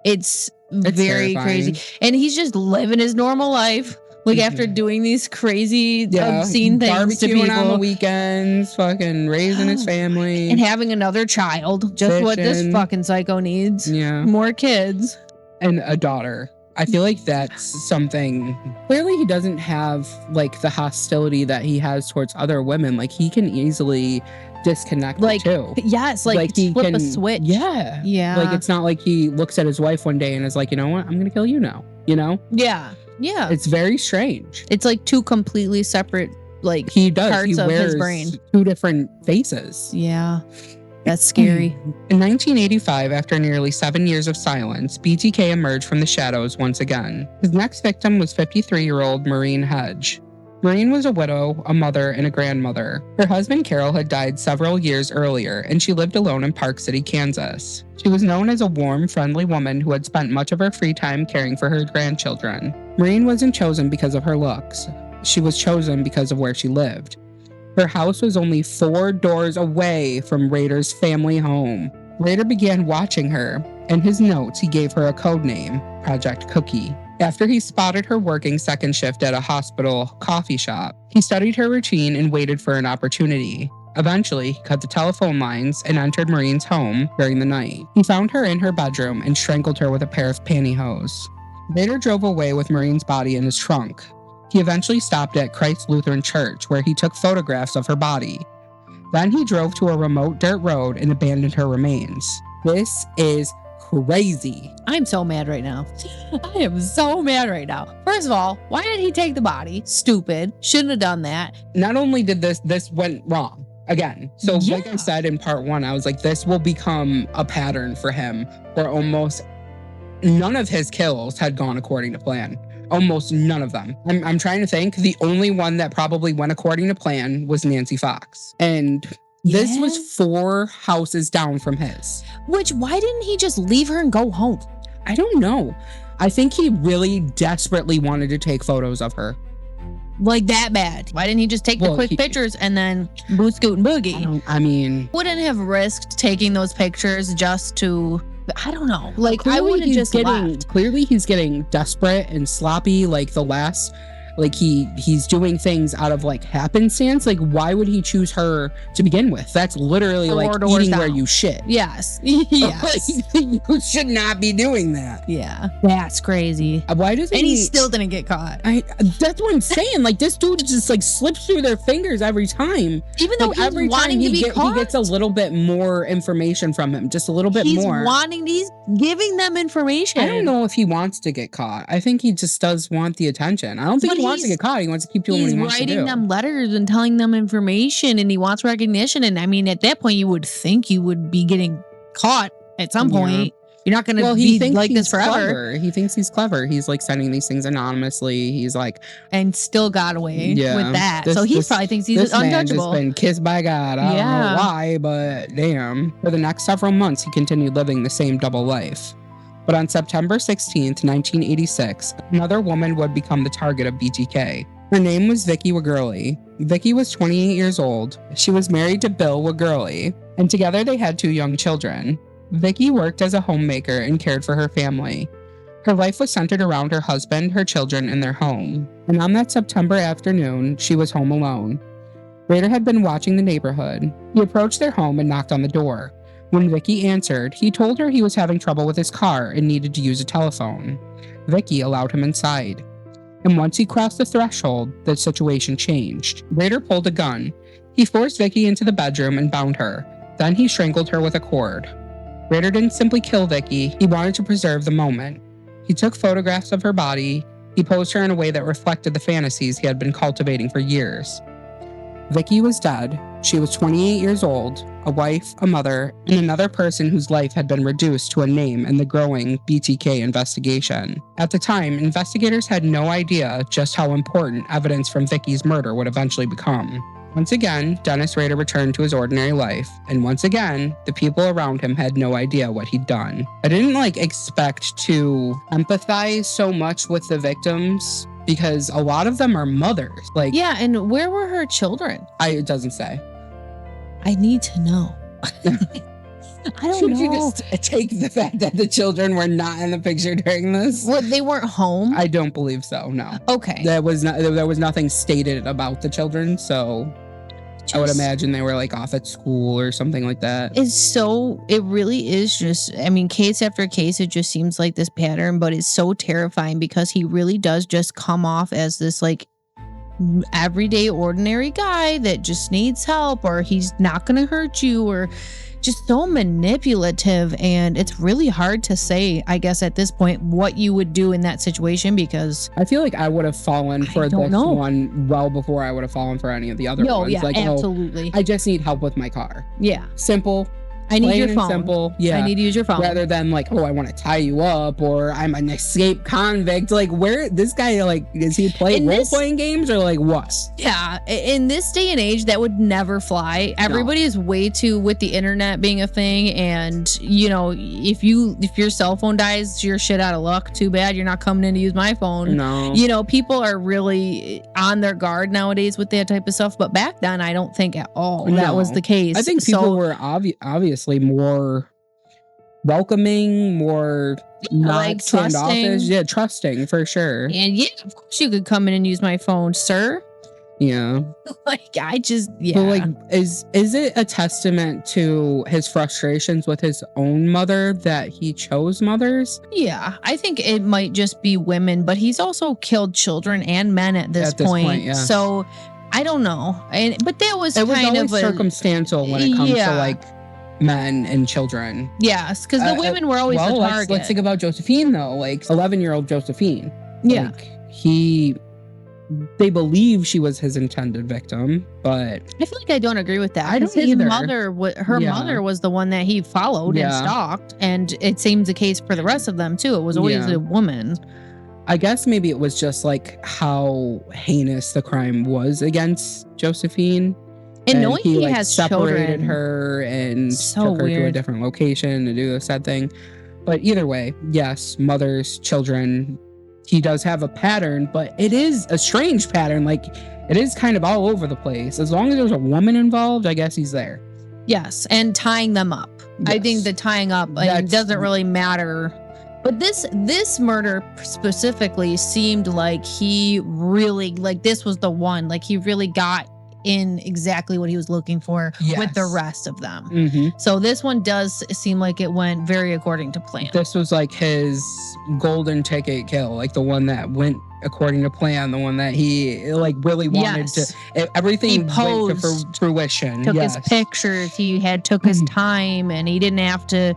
It's very terrifying. crazy. And he's just living his normal life, Like after doing these crazy, obscene things to barbecuing people. on the weekends, fucking raising his family. And having another child. Just what this fucking psycho needs. Yeah. More kids. And a daughter. I feel like that's something. Clearly, he doesn't have like the hostility that he has towards other women. Like he can easily disconnect too. Yes, like he flip a switch. Yeah. Yeah. Like it's not like he looks at his wife one day and is like, you know what? I'm gonna kill you now. You know? Yeah. Yeah. It's very strange. It's like two completely separate parts of his brain. 2 different faces. Yeah. That's scary. In 1985, after nearly 7 years of silence, BTK emerged from the shadows once again. His next victim was 53-year-old Maureen Hedge. Maureen was a widow, a mother, and a grandmother. Her husband Carol had died several years earlier, and she lived alone in Park City, Kansas. She was known as a warm, friendly woman who had spent much of her free time caring for her grandchildren. Maureen wasn't chosen because of her looks. She was chosen because of where she lived. Her house was only 4 doors away from Rader's family home. Rader began watching her. In his notes, he gave her a code name, Project Cookie. After he spotted her working second shift at a hospital coffee shop, he studied her routine and waited for an opportunity. Eventually, he cut the telephone lines and entered Maureen's home during the night. He found her in her bedroom and strangled her with a pair of pantyhose. Rader drove away with Maureen's body in his trunk. He eventually stopped at Christ Lutheran Church, where he took photographs of her body. Then he drove to a remote dirt road and abandoned her remains. This is crazy. I'm so mad right now. I am so mad right now. First of all, why did he take the body? Stupid. Shouldn't have done that. Not only did this went wrong again. So like I said in part 1, I was like, this will become a pattern for him where almost none of his kills had gone according to plan. Almost none of them. I'm trying to think. The only one that probably went according to plan was Nancy Fox. And this was 4 houses down from his. Why didn't he just leave her and go home? I don't know. I think he really desperately wanted to take photos of her. Like that bad. Why didn't he just take the quick pictures and then boot scoot and boogie? I mean, wouldn't have risked taking those pictures just to, I don't know. Like I would have just left. Clearly he's getting desperate and sloppy. Like the last, like he's doing things out of like happenstance. Like why would he choose her to begin with? That's literally like eating where you shit. Yes. Yes. You should not be doing that. Yeah. That's crazy. Why doesn't he still didn't get caught? That's what I'm saying. Like this dude just like slips through their fingers every time. Even though he's every wanting time to be caught. He gets a little bit more information from him. Just a little bit more. He's giving them information. I don't know if he wants to get caught. I think he just does want the attention. I don't think he wants to get caught. He wants to keep doing what he wants to do. He's writing them letters and telling them information, and he wants recognition. And I mean, at that point, you would think you would be getting caught at some point. You're not going to be like this forever. Clever. He thinks he's clever. He's like sending these things anonymously. He's like, and still got away with that. So he probably thinks he's untouchable. He's been kissed by God. I don't know why, but damn. For the next several months, he continued living the same double life. But on September 16th, 1986, another woman would become the target of BTK. Her name was Vicky Wagurley. Vicky was 28 years old. She was married to Bill Wagurley, and together they had 2 young children. Vicky worked as a homemaker and cared for her family. Her life was centered around her husband, her children, and their home. And on that September afternoon, she was home alone. Rader had been watching the neighborhood. He approached their home and knocked on the door. When Vicky answered, he told her he was having trouble with his car and needed to use a telephone. Vicky allowed him inside. And once he crossed the threshold, the situation changed. Rader pulled a gun. He forced Vicky into the bedroom and bound her. Then he strangled her with a cord. Rader didn't simply kill Vicky, he wanted to preserve the moment. He took photographs of her body. He posed her in a way that reflected the fantasies he had been cultivating for years. Vicky was dead. She was 28 years old, a wife, a mother, and another person whose life had been reduced to a name in the growing BTK investigation. At the time, investigators had no idea just how important evidence from Vicky's murder would eventually become. Once again, Dennis Rader returned to his ordinary life, and once again, the people around him had no idea what he'd done. I didn't expect to empathize so much with the victims, because a lot of them are mothers. Yeah, and where were her children? It doesn't say. I need to know. I don't Should know. you just take the fact that the children were not in the picture during this? Well, they weren't home? I don't believe so, no. Okay. There was nothing stated about the children, so I would imagine they were like off at school or something like that. It really is just, I mean, case after case, it just seems like this pattern, but it's so terrifying because he really does just come off as this like everyday ordinary guy that just needs help, or he's not going to hurt you, or just so manipulative. And it's really hard to say, I guess, at this point, what you would do in that situation, because I feel like I would have fallen for this one well before I would have fallen for any of the other ones. Yeah, like, absolutely. I just need help with my car. Yeah. Simple. I need your phone. Simple. Yeah. I need to use your phone. Rather than like, oh, I want to tie you up, or I'm an escaped convict. Like, where this guy, like, is he playing role-playing games or like what? Yeah. In this day and age, that would never fly. Everybody is way too with the internet being a thing. And, you know, if your cell phone dies, you're shit out of luck. Too bad you're not coming in to use my phone. No. You know, people are really on their guard nowadays with that type of stuff. But back then, I don't think at all that was the case. I think people were obviously more welcoming, more not like standoffish. Yeah, trusting for sure. And yeah, of course you could come in and use my phone, sir. Yeah. Like, I just, yeah. But like, is it a testament to his frustrations with his own mother that he chose mothers? Yeah, I think it might just be women, but he's also killed children and men at this point. Yeah. So I don't know. But that was it was kind always of circumstantial when it comes to like men and children. Yes, because the women were always the target. Let's think about Josephine though, like 11-year-old Josephine. Yeah. Like, they believe she was his intended victim, but I feel like I don't agree with that. I don't his either. Mother was the one that he followed and stalked, and it seems the case for the rest of them too. It was always a woman. I guess maybe it was just like how heinous the crime was against Josephine. And knowing he like, has separated children, her and so took her weird. to a different location to do the said thing. But either way, yes, mothers, children, he does have a pattern, but it is a strange pattern. Like, it is kind of all over the place. As long as there's a woman involved, I guess he's there. Yes, and tying them up. Yes. I think the tying up doesn't really matter. But this murder specifically seemed like he really, like, this was the one. Like, he really got in exactly what he was looking for with the rest of them. Mm-hmm. So this one does seem like it went very according to plan. This was like his golden ticket kill, like the one that went according to plan, the one that he like really wanted to. Everything went to fruition. Took his pictures. He took his time, and he didn't have to,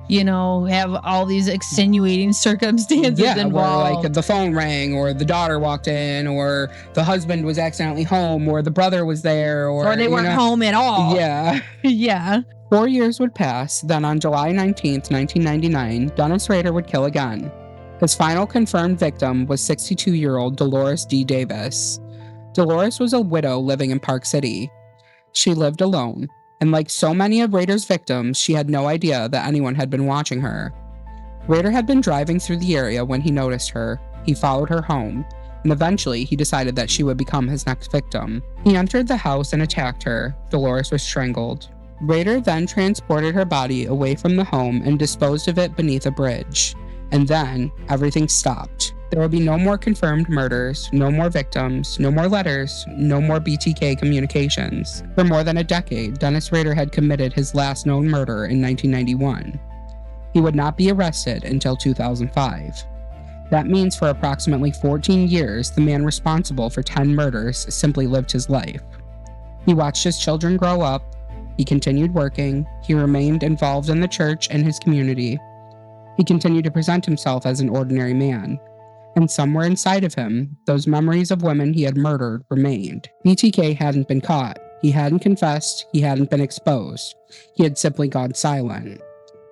you know, have all these extenuating circumstances involved. Where like the phone rang, or the daughter walked in, or the husband was accidentally home, or the brother was there, or they weren't home at all. Yeah. Yeah. 4 years would pass. Then on July 19th, 1999, Dennis Rader would kill again. His final confirmed victim was 62-year-old Dolores D. Davis. Dolores was a widow living in Park City. She lived alone. And like so many of Rader's victims, she had no idea that anyone had been watching her. Rader had been driving through the area when he noticed her. He followed her home, and eventually he decided that she would become his next victim. He entered the house and attacked her. Dolores was strangled. Rader then transported her body away from the home and disposed of it beneath a bridge. And then everything stopped. There would be no more confirmed murders, no more victims, no more letters, no more BTK communications. For more than a decade, Dennis Rader had committed his last known murder in 1991. He would not be arrested until 2005. That means for approximately 14 years, the man responsible for 10 murders simply lived his life. He watched his children grow up. He continued working. He remained involved in the church and his community. He continued to present himself as an ordinary man. And somewhere inside of him, those memories of women he had murdered remained. BTK hadn't been caught. He hadn't confessed. He hadn't been exposed. He had simply gone silent.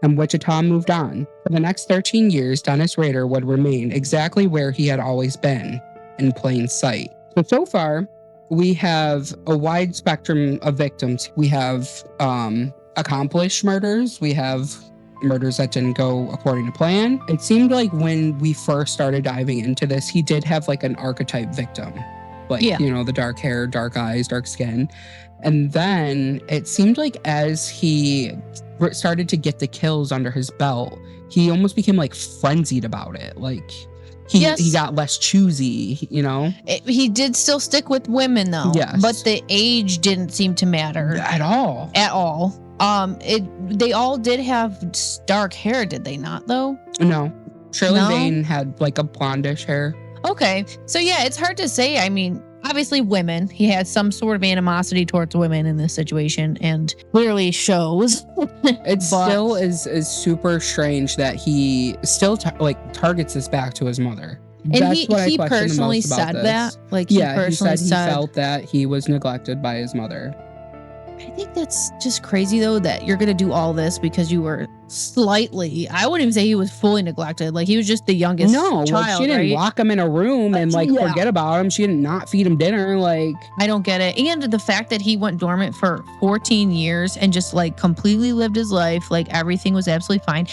And Wichita moved on. For the next 13 years, Dennis Rader would remain exactly where he had always been, in plain sight. So far, we have a wide spectrum of victims. We have accomplished murders. We have murders that didn't go according to plan. It seemed like when we first started diving into this, he did have like an archetype victim. Like, you know, the dark hair, dark eyes, dark skin. And then it seemed like as he started to get the kills under his belt, he almost became like frenzied about it. Like he got less choosy, you know? He did still stick with women though. Yes. But the age didn't seem to matter. At all. At all. They all did have dark hair, did they not though? No. Shirley Vane had like a blondish hair. Okay. So yeah, it's hard to say. I mean, obviously women. He had some sort of animosity towards women in this situation and clearly shows. It still is super strange that he still targets this back to his mother. And That's he what I question personally the most about said this. that. Like he personally said he felt that he was neglected by his mother. I think that's just crazy though, that you're going to do all this because you were slightly, I wouldn't even say he was fully neglected. Like he was just the youngest child, like she didn't lock him in a room and forget about him. She didn't not feed him dinner. Like, I don't get it. And the fact that he went dormant for 14 years and just like completely lived his life. Like everything was absolutely fine.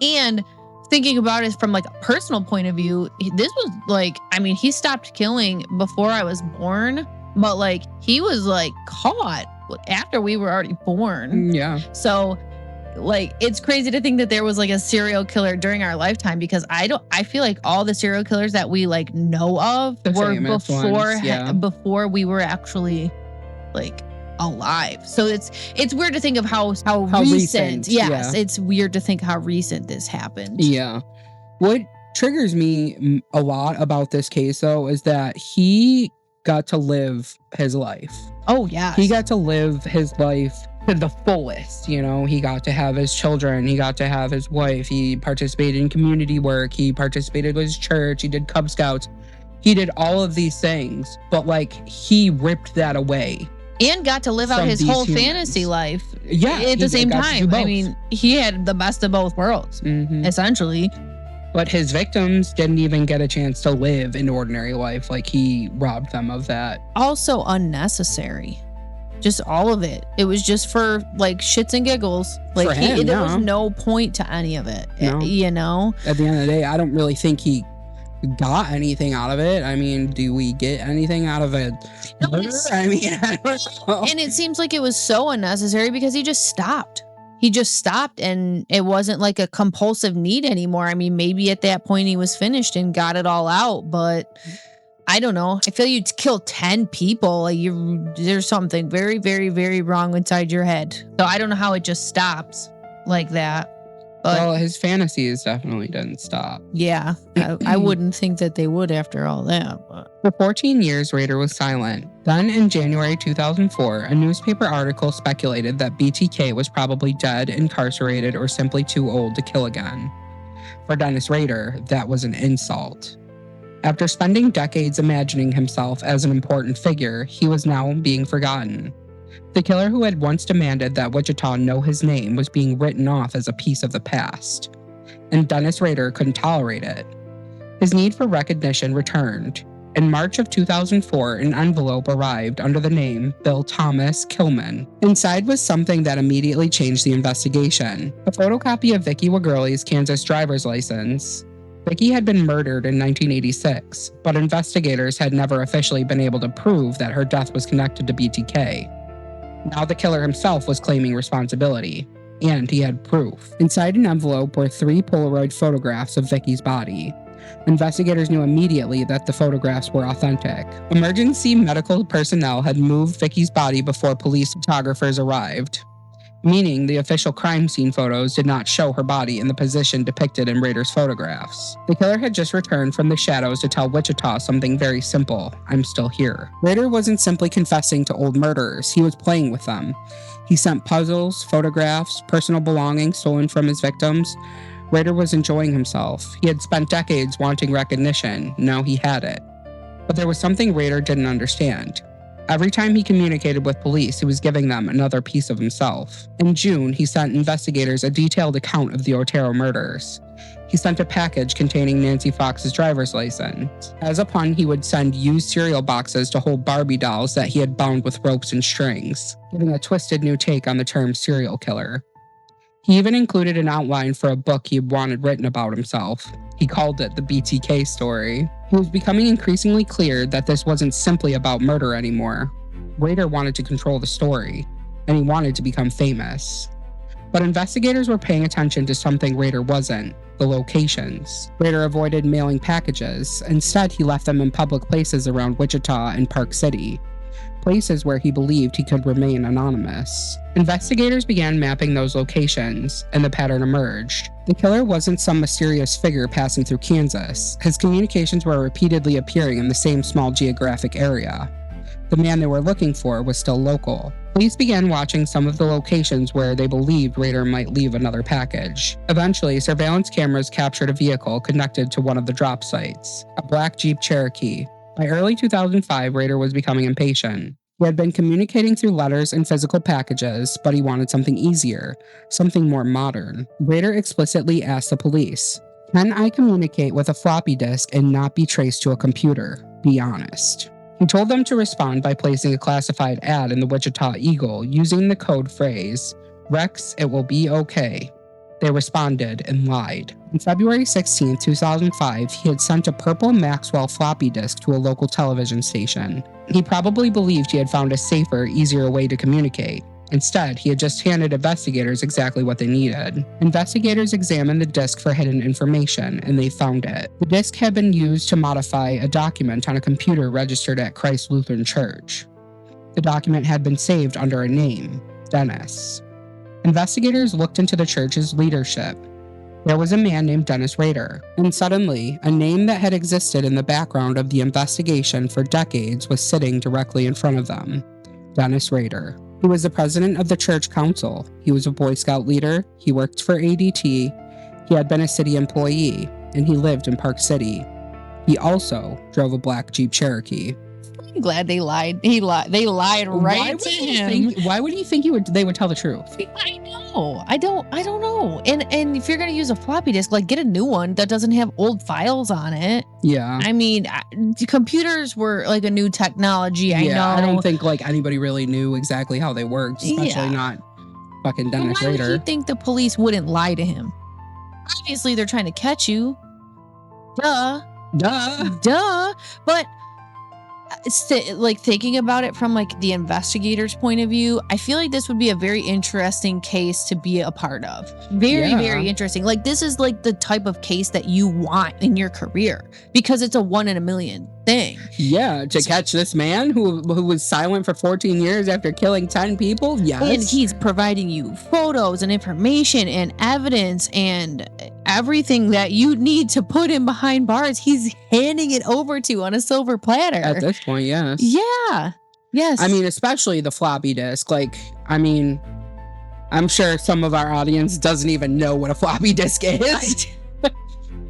And thinking about it from like a personal point of view, this was like, I mean, he stopped killing before I was born, but like he was like caught after we were already born. Yeah. So like it's crazy to think that there was like a serial killer during our lifetime, because I feel like all the serial killers that we like know of were before we were actually like alive. So it's weird to think of how recent. Yes, it's weird to think how recent this happened. Yeah. What triggers me a lot about this case though is that he got to live his life. Oh, yeah. He got to live his life to the fullest. You know, he got to have his children. He got to have his wife. He participated in community work. He participated with his church. He did Cub Scouts. He did all of these things. But like he ripped that away. And got to live out his whole fantasy life. Yeah. At the same time. I mean, he had the best of both worlds, essentially. But his victims didn't even get a chance to live an ordinary life. Like he robbed them of that. Also unnecessary. Just all of it. It was just for like shits and giggles. Like there was no point to any of it. No. You know? At the end of the day, I don't really think he got anything out of it. I mean, do we get anything out of it? I mean, I don't know. And it seems like it was so unnecessary because he just stopped. He just stopped and it wasn't like a compulsive need anymore. I mean, maybe at that point he was finished and got it all out, but I don't know. I feel you'd kill 10 people. Like there's something very, very, very wrong inside your head. So I don't know how it just stops like that. But well, his fantasies definitely didn't stop. Yeah, I wouldn't think that they would after all that. But. For 14 years, Rader was silent. Then in January 2004, a newspaper article speculated that BTK was probably dead, incarcerated, or simply too old to kill again. For Dennis Rader, that was an insult. After spending decades imagining himself as an important figure, he was now being forgotten. The killer who had once demanded that Wichita know his name was being written off as a piece of the past, and Dennis Rader couldn't tolerate it. His need for recognition returned. In March of 2004, an envelope arrived under the name Bill Thomas Killman. Inside was something that immediately changed the investigation: a photocopy of Vicki Wagurley's Kansas driver's license. Vicki had been murdered in 1986, but investigators had never officially been able to prove that her death was connected to BTK. Now the killer himself was claiming responsibility, and he had proof. Inside an envelope were 3 Polaroid photographs of Vicki's body. Investigators knew immediately that the photographs were authentic. Emergency medical personnel had moved Vicki's body before police photographers arrived, meaning the official crime scene photos did not show her body in the position depicted in Rader's photographs. The killer had just returned from the shadows to tell Wichita something very simple: I'm still here. Rader wasn't simply confessing to old murderers, he was playing with them. He sent puzzles, photographs, personal belongings stolen from his victims. Rader was enjoying himself. He had spent decades wanting recognition, now he had it. But there was something Rader didn't understand. Every time he communicated with police, he was giving them another piece of himself. In June, he sent investigators a detailed account of the Otero murders. He sent a package containing Nancy Fox's driver's license. As upon, he would send used cereal boxes to hold Barbie dolls that he had bound with ropes and strings, giving a twisted new take on the term serial killer. He even included an outline for a book he wanted written about himself. He called it the BTK story. It was becoming increasingly clear that this wasn't simply about murder anymore. Rader wanted to control the story, and he wanted to become famous. But investigators were paying attention to something Rader wasn't: the locations. Rader avoided mailing packages. Instead, he left them in public places around Wichita and Park City, places where he believed he could remain anonymous. Investigators began mapping those locations, and the pattern emerged. The killer wasn't some mysterious figure passing through Kansas. His communications were repeatedly appearing in the same small geographic area. The man they were looking for was still local. Police began watching some of the locations where they believed Rader might leave another package. Eventually, surveillance cameras captured a vehicle connected to one of the drop sites, a black Jeep Cherokee. By early 2005, Rader was becoming impatient. He had been communicating through letters and physical packages, but he wanted something easier, something more modern. Rader explicitly asked the police, "Can I communicate with a floppy disk and not be traced to a computer? Be honest." He told them to respond by placing a classified ad in the Wichita Eagle using the code phrase, "Rex, it will be okay." They responded and lied. On February 16, 2005, he had sent a purple Maxwell floppy disk to a local television station. He probably believed he had found a safer, easier way to communicate. Instead, he had just handed investigators exactly what they needed. Investigators examined the disk for hidden information, and they found it. The disk had been used to modify a document on a computer registered at Christ Lutheran Church. The document had been saved under a name, Dennis. Investigators looked into the church's leadership. There was a man named Dennis Rader, and suddenly, a name that had existed in the background of the investigation for decades was sitting directly in front of them: Dennis Rader. He was the president of the church council. He was a Boy Scout leader. He worked for ADT. He had been a city employee, and he lived in Park City. He also drove a black Jeep Cherokee. I'm glad they lied. They lied right to him. Why would you think they would tell the truth? I know. I don't know. And if you're gonna use a floppy disk, like, get a new one that doesn't have old files on it. Yeah. I mean, computers were like a new technology. I know. I don't think like anybody really knew exactly how they worked, especially not fucking Dennis Rader. Why would you think the police wouldn't lie to him? Obviously, they're trying to catch you. Duh. But like, thinking about it from like the investigator's point of view, I feel like this would be a very interesting case to be a part of. Very interesting. Like, this is like the type of case that you want in your career because it's a 1 in a million thing. Yeah, to catch this man who was silent for 14 years after killing 10 people. Yes. And he's providing you photos and information and evidence and everything that you need to put him behind bars. He's handing it over to you on a silver platter. At this point, yes. Yeah. Yes. I mean, especially the floppy disk. Like, I mean, I'm sure some of our audience doesn't even know what a floppy disk is.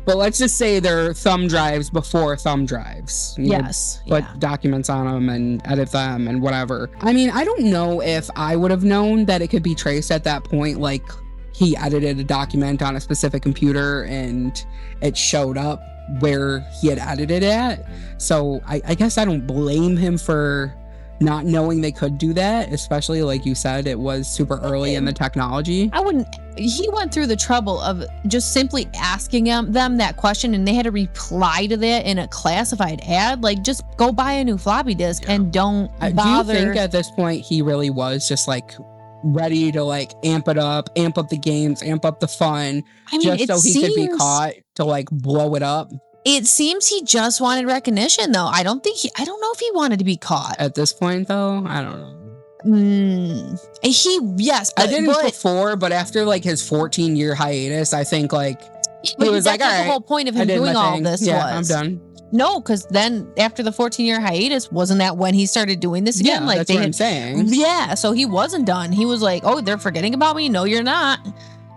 But let's just say they're thumb drives before thumb drives. Yes. Put documents on them and edit them and whatever. I mean, I don't know if I would have known that it could be traced at that point. Like, he edited a document on a specific computer and it showed up where he had edited it at. So I guess I don't blame him for not knowing they could do that, especially like you said, it was super early in the technology. He went through the trouble of just simply asking them that question, and they had to reply to that in a classified ad. Like, just go buy a new floppy disk and don't bother. Do you think at this point he really was just like ready to like amp up the games, amp up the fun, just so he could be caught to like blow it up? It seems he just wanted recognition, though. I don't know if he wanted to be caught. At this point, though, I don't know. I didn't before, but after like his 14-year hiatus, I think like he was like, all right, the whole point of him doing all of this was. I'm done. No, because then after the 14-year hiatus, wasn't that when he started doing this again? Yeah, like that's what I'm saying. Yeah, so he wasn't done. He was like, oh, they're forgetting about me? No, you're not.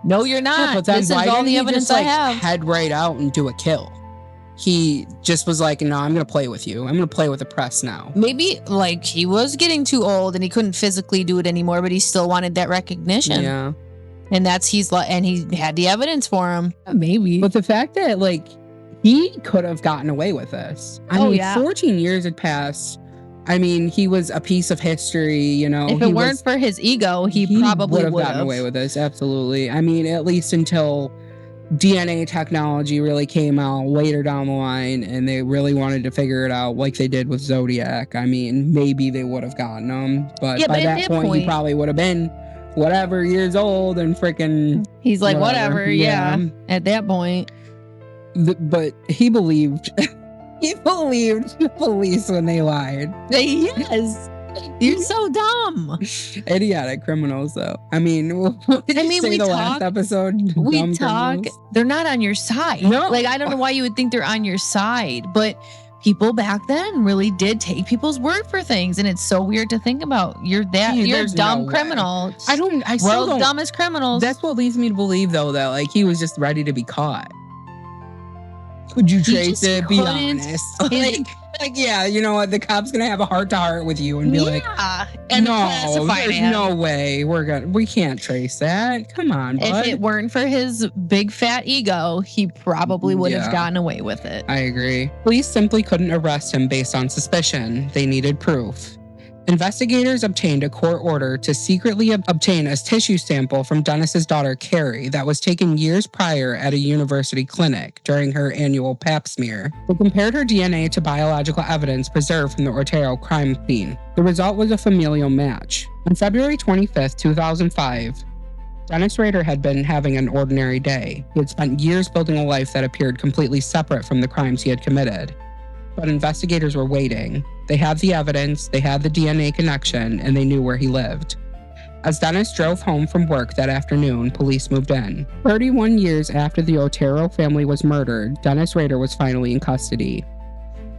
No, you're not. Yeah, but then this is why all didn't the evidence just, like, I have. Head right out and do a kill? He just was like, no, I'm going to play with you. I'm going to play with the press now. Maybe like he was getting too old and he couldn't physically do it anymore, but he still wanted that recognition. Yeah. And he had the evidence for him. Maybe. But the fact that like he could have gotten away with this. I mean, 14 years had passed. I mean, he was a piece of history, you know. If it weren't for his ego, he probably would have gotten away with this. Absolutely. I mean, at least until DNA technology really came out later down the line and they really wanted to figure it out like they did with Zodiac, I mean, maybe they would have gotten him. But by that point, he probably would have been whatever years old and freaking... He's like, whatever, yeah. At that point. But he believed... he believed the police when they lied. Yes. You're so dumb. Idiotic criminals, though. I mean, what did you say last episode? We talk. Criminals? They're not on your side. No. Like, I don't know why you would think they're on your side, but people back then really did take people's word for things, and it's so weird to think about. You're a dumb criminal. I still don't. Dumbest criminals. That's what leads me to believe, though, that like he was just ready to be caught. Could you trace it? Be honest. Like, yeah, you know what? The cop's gonna have a heart-to-heart with you and be like, and no, there's no way we can't trace that. Come on, bud. If it weren't for his big fat ego, he probably would have gotten away with it. I agree. Police simply couldn't arrest him based on suspicion. They needed proof. Investigators obtained a court order to secretly obtain a tissue sample from Dennis's daughter, Carrie, that was taken years prior at a university clinic during her annual pap smear. They compared her DNA to biological evidence preserved from the Otero crime scene. The result was a familial match. On February 25th, 2005, Dennis Rader had been having an ordinary day. He had spent years building a life that appeared completely separate from the crimes he had committed. But investigators were waiting. They had the evidence, they had the DNA connection, and they knew where he lived. As Dennis drove home from work that afternoon, police moved in. 31 years after the Otero family was murdered, Dennis Rader was finally in custody.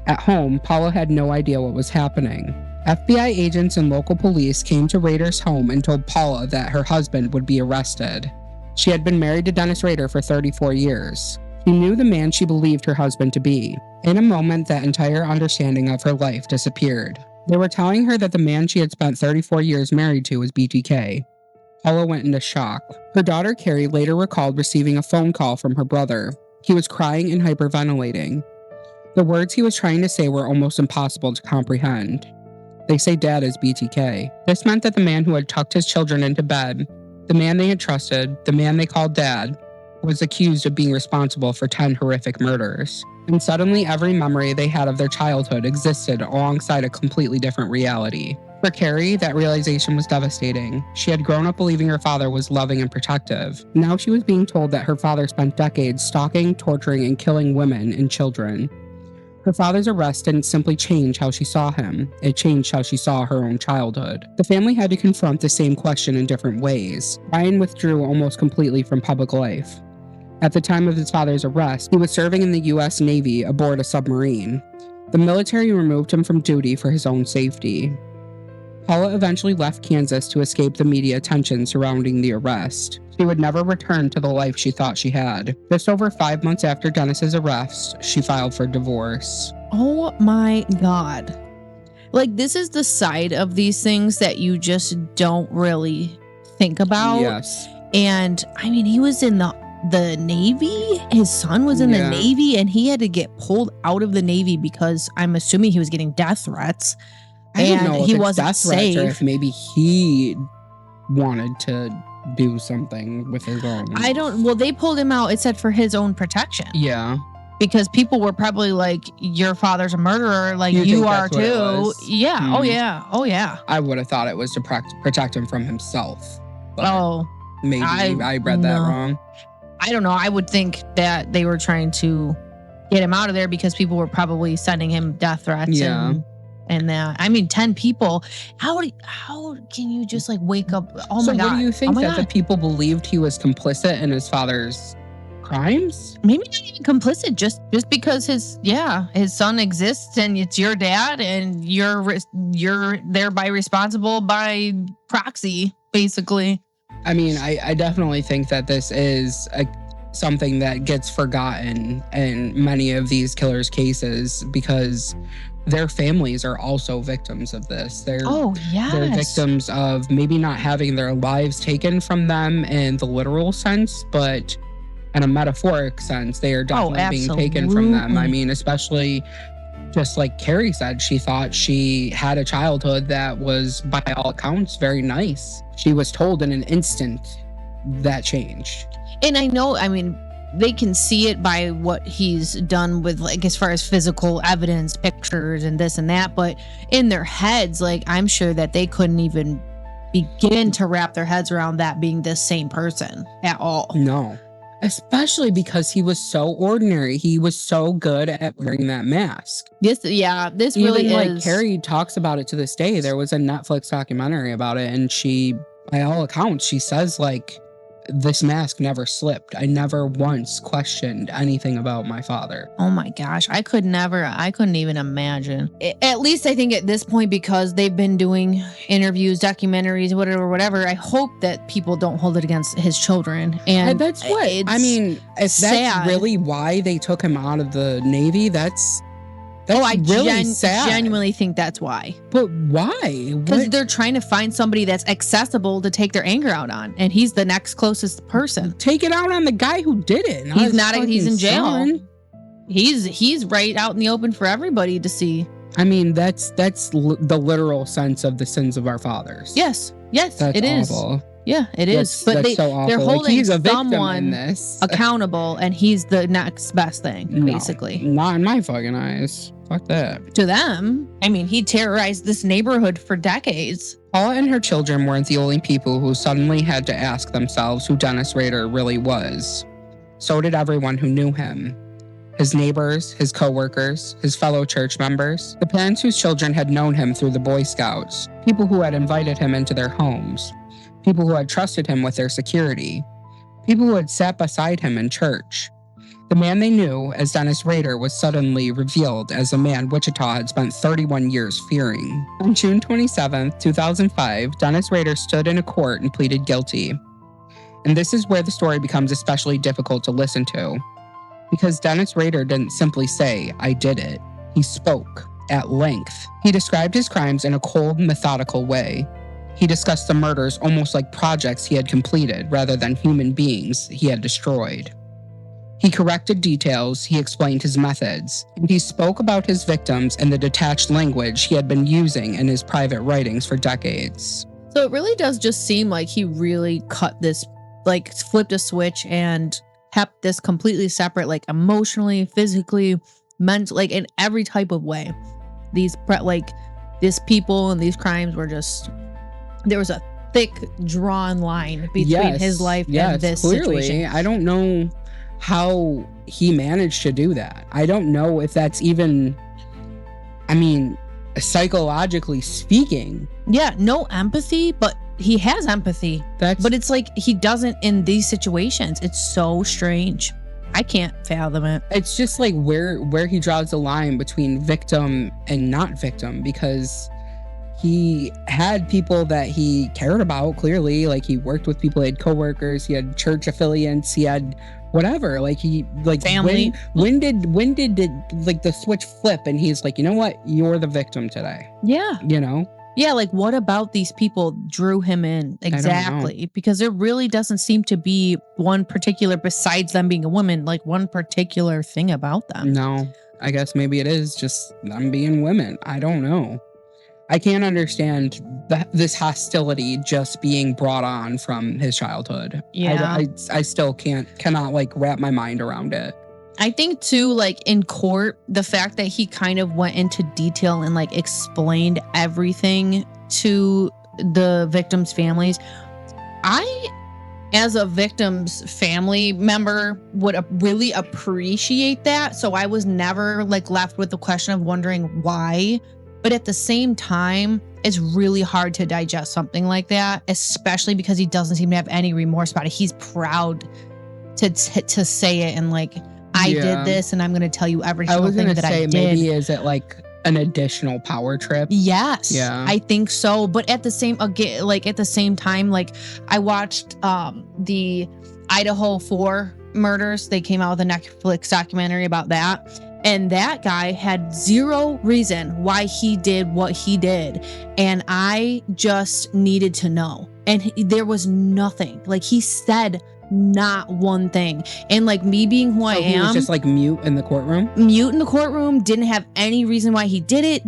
At home, Paula had no idea what was happening. FBI agents and local police came to Rader's home and told Paula that her husband would be arrested. She had been married to Dennis Rader for 34 years. She knew the man she believed her husband to be. In a moment, that entire understanding of her life disappeared. They were telling her that the man she had spent 34 years married to was BTK. Paula went into shock. Her daughter Carrie later recalled receiving a phone call from her brother. He was crying and hyperventilating. The words he was trying to say were almost impossible to comprehend. They say Dad is BTK. This meant that the man who had tucked his children into bed, the man they had trusted, the man they called Dad, was accused of being responsible for 10 horrific murders. And suddenly every memory they had of their childhood existed alongside a completely different reality. For Carrie, that realization was devastating. She had grown up believing her father was loving and protective. Now she was being told that her father spent decades stalking, torturing, and killing women and children. Her father's arrest didn't simply change how she saw him, it changed how she saw her own childhood. The family had to confront the same question in different ways. Ryan withdrew almost completely from public life. At the time of his father's arrest, he was serving in the U.S. Navy aboard a submarine. The military removed him from duty for his own safety. Paula eventually left Kansas to escape the media attention surrounding the arrest. She would never return to the life she thought she had. Just over 5 months after Dennis's arrest, she filed for divorce. Oh my God. Like, this is the side of these things that you just don't really think about. Yes. And I mean, he was in the Navy. His son was in the Navy, and he had to get pulled out of the Navy because I'm assuming he was getting death threats. I don't know if he it's wasn't death threats safe. or if maybe he wanted to do something with his own. Well, they pulled him out, it said, for his own protection. Yeah. Because people were probably like, your father's a murderer, like you are too. Yeah. Mm. Oh yeah. I would have thought it was to protect him from himself. Oh. Maybe I read that wrong. I don't know. I would think that they were trying to get him out of there because people were probably sending him death threats. Yeah. And that, I mean, 10 people. How can you just like wake up? Oh my God. So what do you think that the people believed he was complicit in his father's crimes? Maybe not even complicit, just because his son exists and it's your dad and you're thereby responsible by proxy, basically. I mean, I definitely think that this is something that gets forgotten in many of these killers' cases because their families are also victims of this. They're victims of maybe not having their lives taken from them in the literal sense, but in a metaphoric sense, they are definitely being taken from them. I mean, especially just like Carrie said, she thought she had a childhood that was, by all accounts, very nice. She was told in an instant that changed. And I know, I mean, they can see it by what he's done with, like, as far as physical evidence, pictures and this and that, but in their heads, like, I'm sure that they couldn't even begin to wrap their heads around that being this same person at all. No, especially because he was so ordinary. He was so good at wearing that mask. This really Even, is. like, Carrie talks about it to this day. There was a Netflix documentary about it, and she, by all accounts, she says, like, this mask never slipped. I never once questioned anything about my father. Oh my gosh, I couldn't even imagine. At least I think at this point, because they've been doing interviews, documentaries, whatever, I hope that people don't hold it against his children. And that's what, I mean, if sad. that's really why they took him out of the Navy, that's I really sad. genuinely think that's why. But why? Because they're trying to find somebody that's accessible to take their anger out on, and he's the next closest person. Take it out on the guy who did it. He's in jail. Son. He's right out in the open for everybody to see. I mean, that's the literal sense of the sins of our fathers. Yes, that's it awful. is. Yeah, it is. But that's so awful. They're holding he's a victim someone in this. accountable, and he's the next best thing, basically. Not in my fucking eyes. Fuck that. To them, I mean, he terrorized this neighborhood for decades. Paula and her children weren't the only people who suddenly had to ask themselves who Dennis Rader really was. So did everyone who knew him. His neighbors, his co-workers, his fellow church members, the parents whose children had known him through the Boy Scouts, people who had invited him into their homes, people who had trusted him with their security, people who had sat beside him in church. The man they knew as Dennis Rader was suddenly revealed as a man Wichita had spent 31 years fearing. On June 27, 2005, Dennis Rader stood in a court and pleaded guilty. And this is where the story becomes especially difficult to listen to. Because Dennis Rader didn't simply say, "I did it." He spoke at length. He described his crimes in a cold, methodical way. He discussed the murders almost like projects he had completed rather than human beings he had destroyed. He corrected details, he explained his methods, and he spoke about his victims in the detached language he had been using in his private writings for decades. So it really does just seem like he really cut this, like, flipped a switch and kept this completely separate, like, emotionally, physically, mentally, like, in every type of way. These people and these crimes were just, there was a thick drawn line between his life and this situation. I don't know how he managed to do that. I don't know if that's even, I mean, psychologically speaking. Yeah, no empathy, but he has empathy. But it's like he doesn't in these situations. It's so strange. I can't fathom it. It's just like where he draws the line between victim and not victim, because he had people that he cared about, clearly. Like, he worked with people, he had coworkers, he had church affiliates, he had whatever. Like, he, like, family. When did it, like, the switch flip and he's like, you know what? You're the victim today. Yeah. You know? Yeah, like, what about these people drew him in exactly? Because there really doesn't seem to be one particular, besides them being a woman, like, one particular thing about them. No, I guess maybe it is just them being women. I don't know. I can't understand this hostility just being brought on from his childhood. Yeah. I still cannot like wrap my mind around it. I think too, like, in court, the fact that he kind of went into detail and, like, explained everything to the victims' families. I, as a victim's family member, would really appreciate that. So I was never, like, left with the question of wondering why. But at the same time, it's really hard to digest something like that, especially because he doesn't seem to have any remorse about it. He's proud to say it and, like, I did this, and I'm going to tell you every single thing that I did. Maybe is it like an additional power trip? Yes. Yeah. I think so. But at the same time, like, I watched the Idaho 4 murders. They came out with a Netflix documentary about that. And that guy had zero reason why he did what he did. And I just needed to know. And there was nothing. Like, he said Not one thing. And like me being who I He was am, just like mute in the courtroom. mute in the courtroom, didn't have any reason why he did it,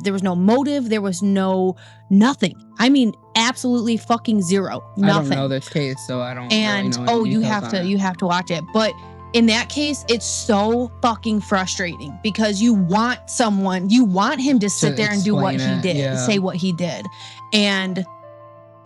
there was no motive, there was no nothing. I mean, absolutely fucking zero. Nothing. I don't know this case, so I don't And really know any you details on it. have to watch it. But in that case, it's so fucking frustrating because you want him to sit there and do what he did, say what he did. And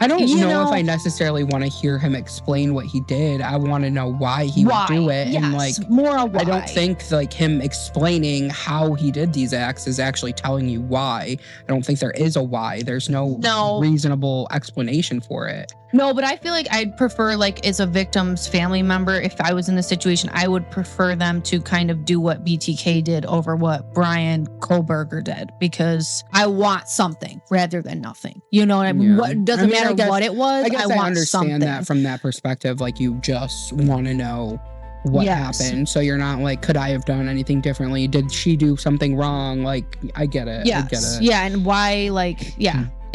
I don't know if I necessarily want to hear him explain what he did. I want to know why he would do it. Yes, and like more of why. I don't think like him explaining how he did these acts is actually telling you why. I don't think there is a why. There's no reasonable explanation for it. No, but I feel like I'd prefer, like, as a victim's family member, if I was in this situation, I would prefer them to kind of do what BTK did over what Brian Kohlberger did, because I want something rather than nothing. You know what I mean? Yeah. It doesn't matter what it was. I guess I want understand something. that from that perspective. Like, you just want to know what happened. So you're not like, could I have done anything differently? Did she do something wrong? Like, I get it. Yes. I get it. Yeah, and why, like,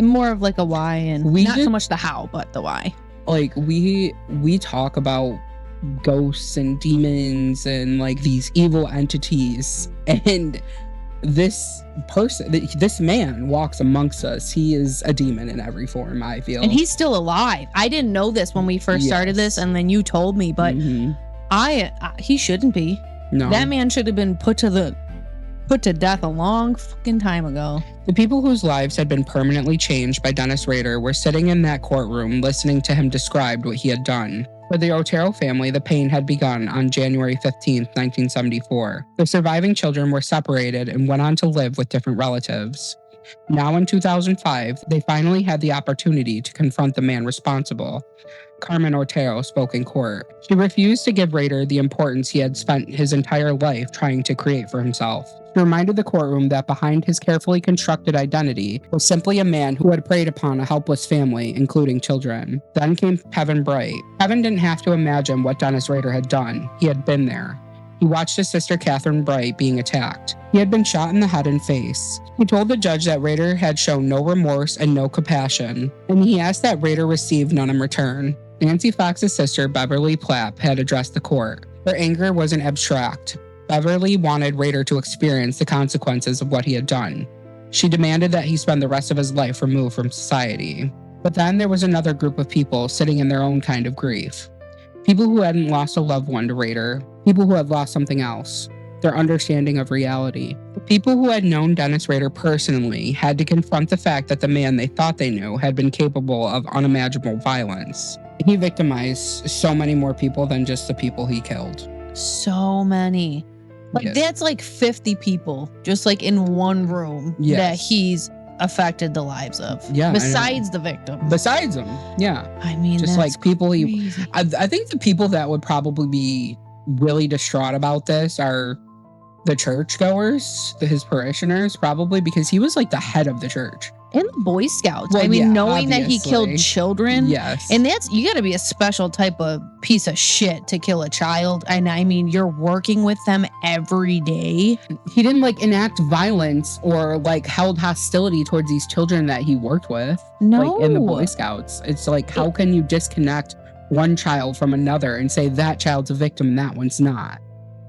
more of like a why, and not so much the how, but the why. Like, we talk about ghosts and demons and like these evil entities, and this man walks amongst us. He is a demon in every form, I feel. And he's still alive. I didn't know this when we first started this, and then you told me, but he shouldn't be. No. That man should have been put to death a long fucking time ago. The people whose lives had been permanently changed by Dennis Rader were sitting in that courtroom listening to him describe what he had done. For the Otero family, the pain had begun on January 15th, 1974. The surviving children were separated and went on to live with different relatives. Now in 2005, they finally had the opportunity to confront the man responsible. Carmen Otero spoke in court. She refused to give Rader the importance he had spent his entire life trying to create for himself. She reminded the courtroom that behind his carefully constructed identity was simply a man who had preyed upon a helpless family, including children. Then came Kevin Bright. Kevin didn't have to imagine what Dennis Rader had done. He had been there. He watched his sister Catherine Bright being attacked. He had been shot in the head and face. He told the judge that Rader had shown no remorse and no compassion, and he asked that Rader receive none in return. Nancy Fox's sister, Beverly Plapp, had addressed the court. Her anger wasn't abstract. Beverly wanted Rader to experience the consequences of what he had done. She demanded that he spend the rest of his life removed from society. But then there was another group of people sitting in their own kind of grief. People who hadn't lost a loved one to Rader. People who had lost something else. Their understanding of reality. The people who had known Dennis Rader personally had to confront the fact that the man they thought they knew had been capable of unimaginable violence. He victimized so many more people than just the people he killed. So many. Like, that's like 50 people just like in one room that he's affected the lives of. Yeah. Besides the victim. Besides him. Yeah. I mean, just like people I think the people that would probably be really distraught about this are the churchgoers, his parishioners, probably, because he was like the head of the church. And the Boy Scouts. Well, I mean, knowing that he killed children. Yes. And you got to be a special type of piece of shit to kill a child. And I mean, you're working with them every day. He didn't like enact violence or like held hostility towards these children that he worked with. No. Like in the Boy Scouts. It's like, how can you disconnect one child from another and say that child's a victim and that one's not?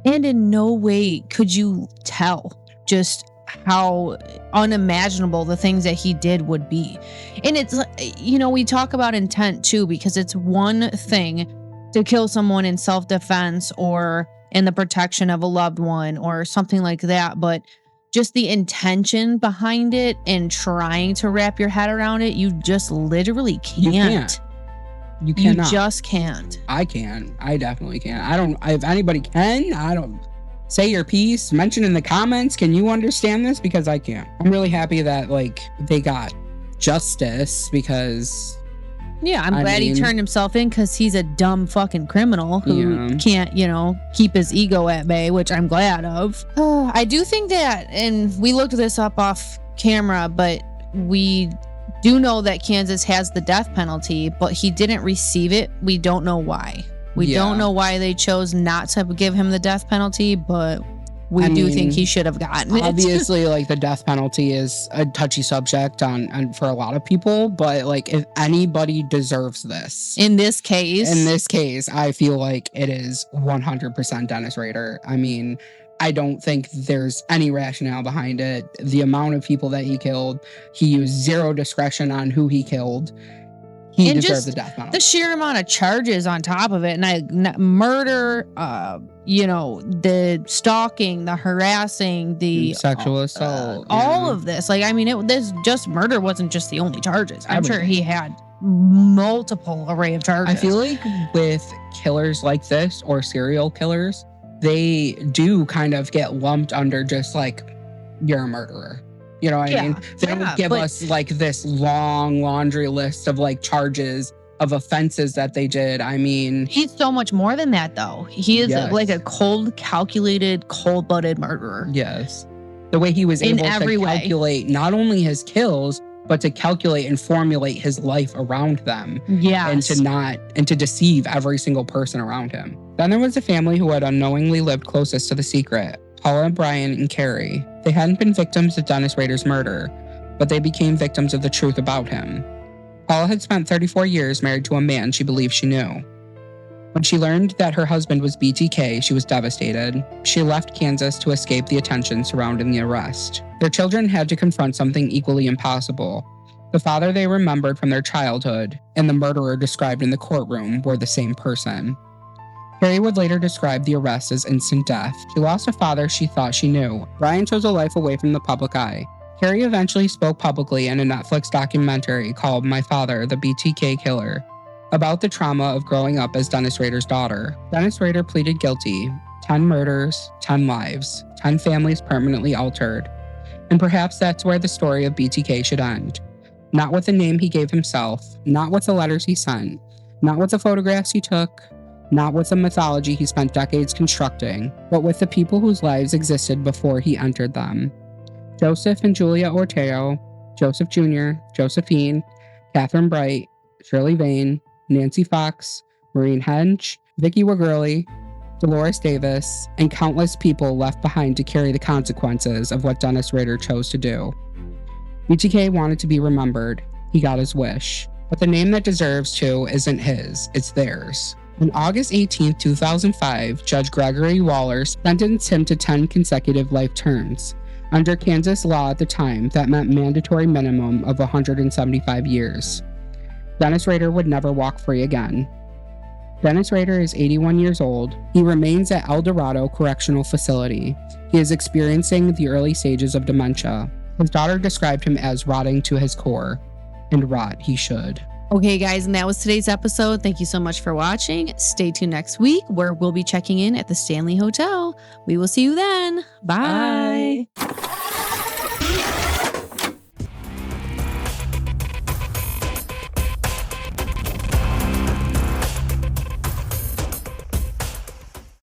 And in no way could you tell just how unimaginable the things that he did would be. And it's, we talk about intent too, because it's one thing to kill someone in self-defense or in the protection of a loved one or something like that. But just the intention behind it and trying to wrap your head around it, you just literally can't. You cannot. You just can't. I can. I definitely can. If anybody can, I don't. Say your piece, mention in the comments, can you understand this? Because I can't. I'm really happy that like they got justice, because I'm glad he turned himself in, because he's a dumb fucking criminal who can't, keep his ego at bay, which I'm glad of. I do think that, and we looked this up off camera, but we do know that Kansas has the death penalty, but he didn't receive it. We don't know why. We don't know why they chose not to give him the death penalty, but we do think he should have gotten it. Obviously, like, the death penalty is a touchy subject for a lot of people, but like, if anybody deserves this, in this case, I feel like it is 100% Dennis Rader. I mean, I don't think there's any rationale behind it. The amount of people that he killed, he used zero discretion on who he killed. He deserved the death penalty. The sheer amount of charges on top of it, and murder, the stalking, the harassing, the sexual assault, all of this. Like, I mean, this just murder wasn't just the only charges. I'm sure he had multiple array of charges. I feel like with killers like this or serial killers, they do kind of get lumped under just like, you're a murderer. You know what I mean? They don't give us like this long laundry list of like charges of offenses that they did. I mean, he's so much more than that, though. He is like a cold, calculated, cold-blooded murderer. Yes. The way he was able to calculate not only his kills, but to calculate and formulate his life around them. Yes. And to deceive every single person around him. Then there was the family who had unknowingly lived closest to the secret. Paula, Brian, and Carrie. They hadn't been victims of Dennis Rader's murder, but they became victims of the truth about him. Paula had spent 34 years married to a man she believed she knew. When she learned that her husband was BTK, she was devastated. She left Kansas to escape the attention surrounding the arrest. Their children had to confront something equally impossible. The father they remembered from their childhood and the murderer described in the courtroom were the same person. Carrie would later describe the arrest as instant death. She lost a father she thought she knew. Brian chose a life away from the public eye. Carrie eventually spoke publicly in a Netflix documentary called My Father, the BTK Killer, about the trauma of growing up as Dennis Rader's daughter. Dennis Rader pleaded guilty. 10 murders, 10 lives, 10 families permanently altered. And perhaps that's where the story of BTK should end. Not with the name he gave himself, not with the letters he sent, not with the photographs he took, not with the mythology he spent decades constructing, but with the people whose lives existed before he entered them. Joseph and Julia Otero, Joseph Jr., Josephine, Catherine Bright, Shirley Vane, Nancy Fox, Maureen Hench, Vicky Wagurley, Dolores Davis, and countless people left behind to carry the consequences of what Dennis Rader chose to do. BTK wanted to be remembered. He got his wish. But the name that deserves to isn't his, it's theirs. On August 18, 2005, Judge Gregory Waller sentenced him to 10 consecutive life terms. Under Kansas law at the time, that meant mandatory minimum of 175 years. Dennis Rader would never walk free again. Dennis Rader is 81 years old. He remains at El Dorado Correctional Facility. He is experiencing the early stages of dementia. His daughter described him as rotting to his core, and rot he should. Okay, guys, and that was today's episode. Thank you so much for watching. Stay tuned next week where we'll be checking in at the Stanley Hotel. We will see you then. Bye.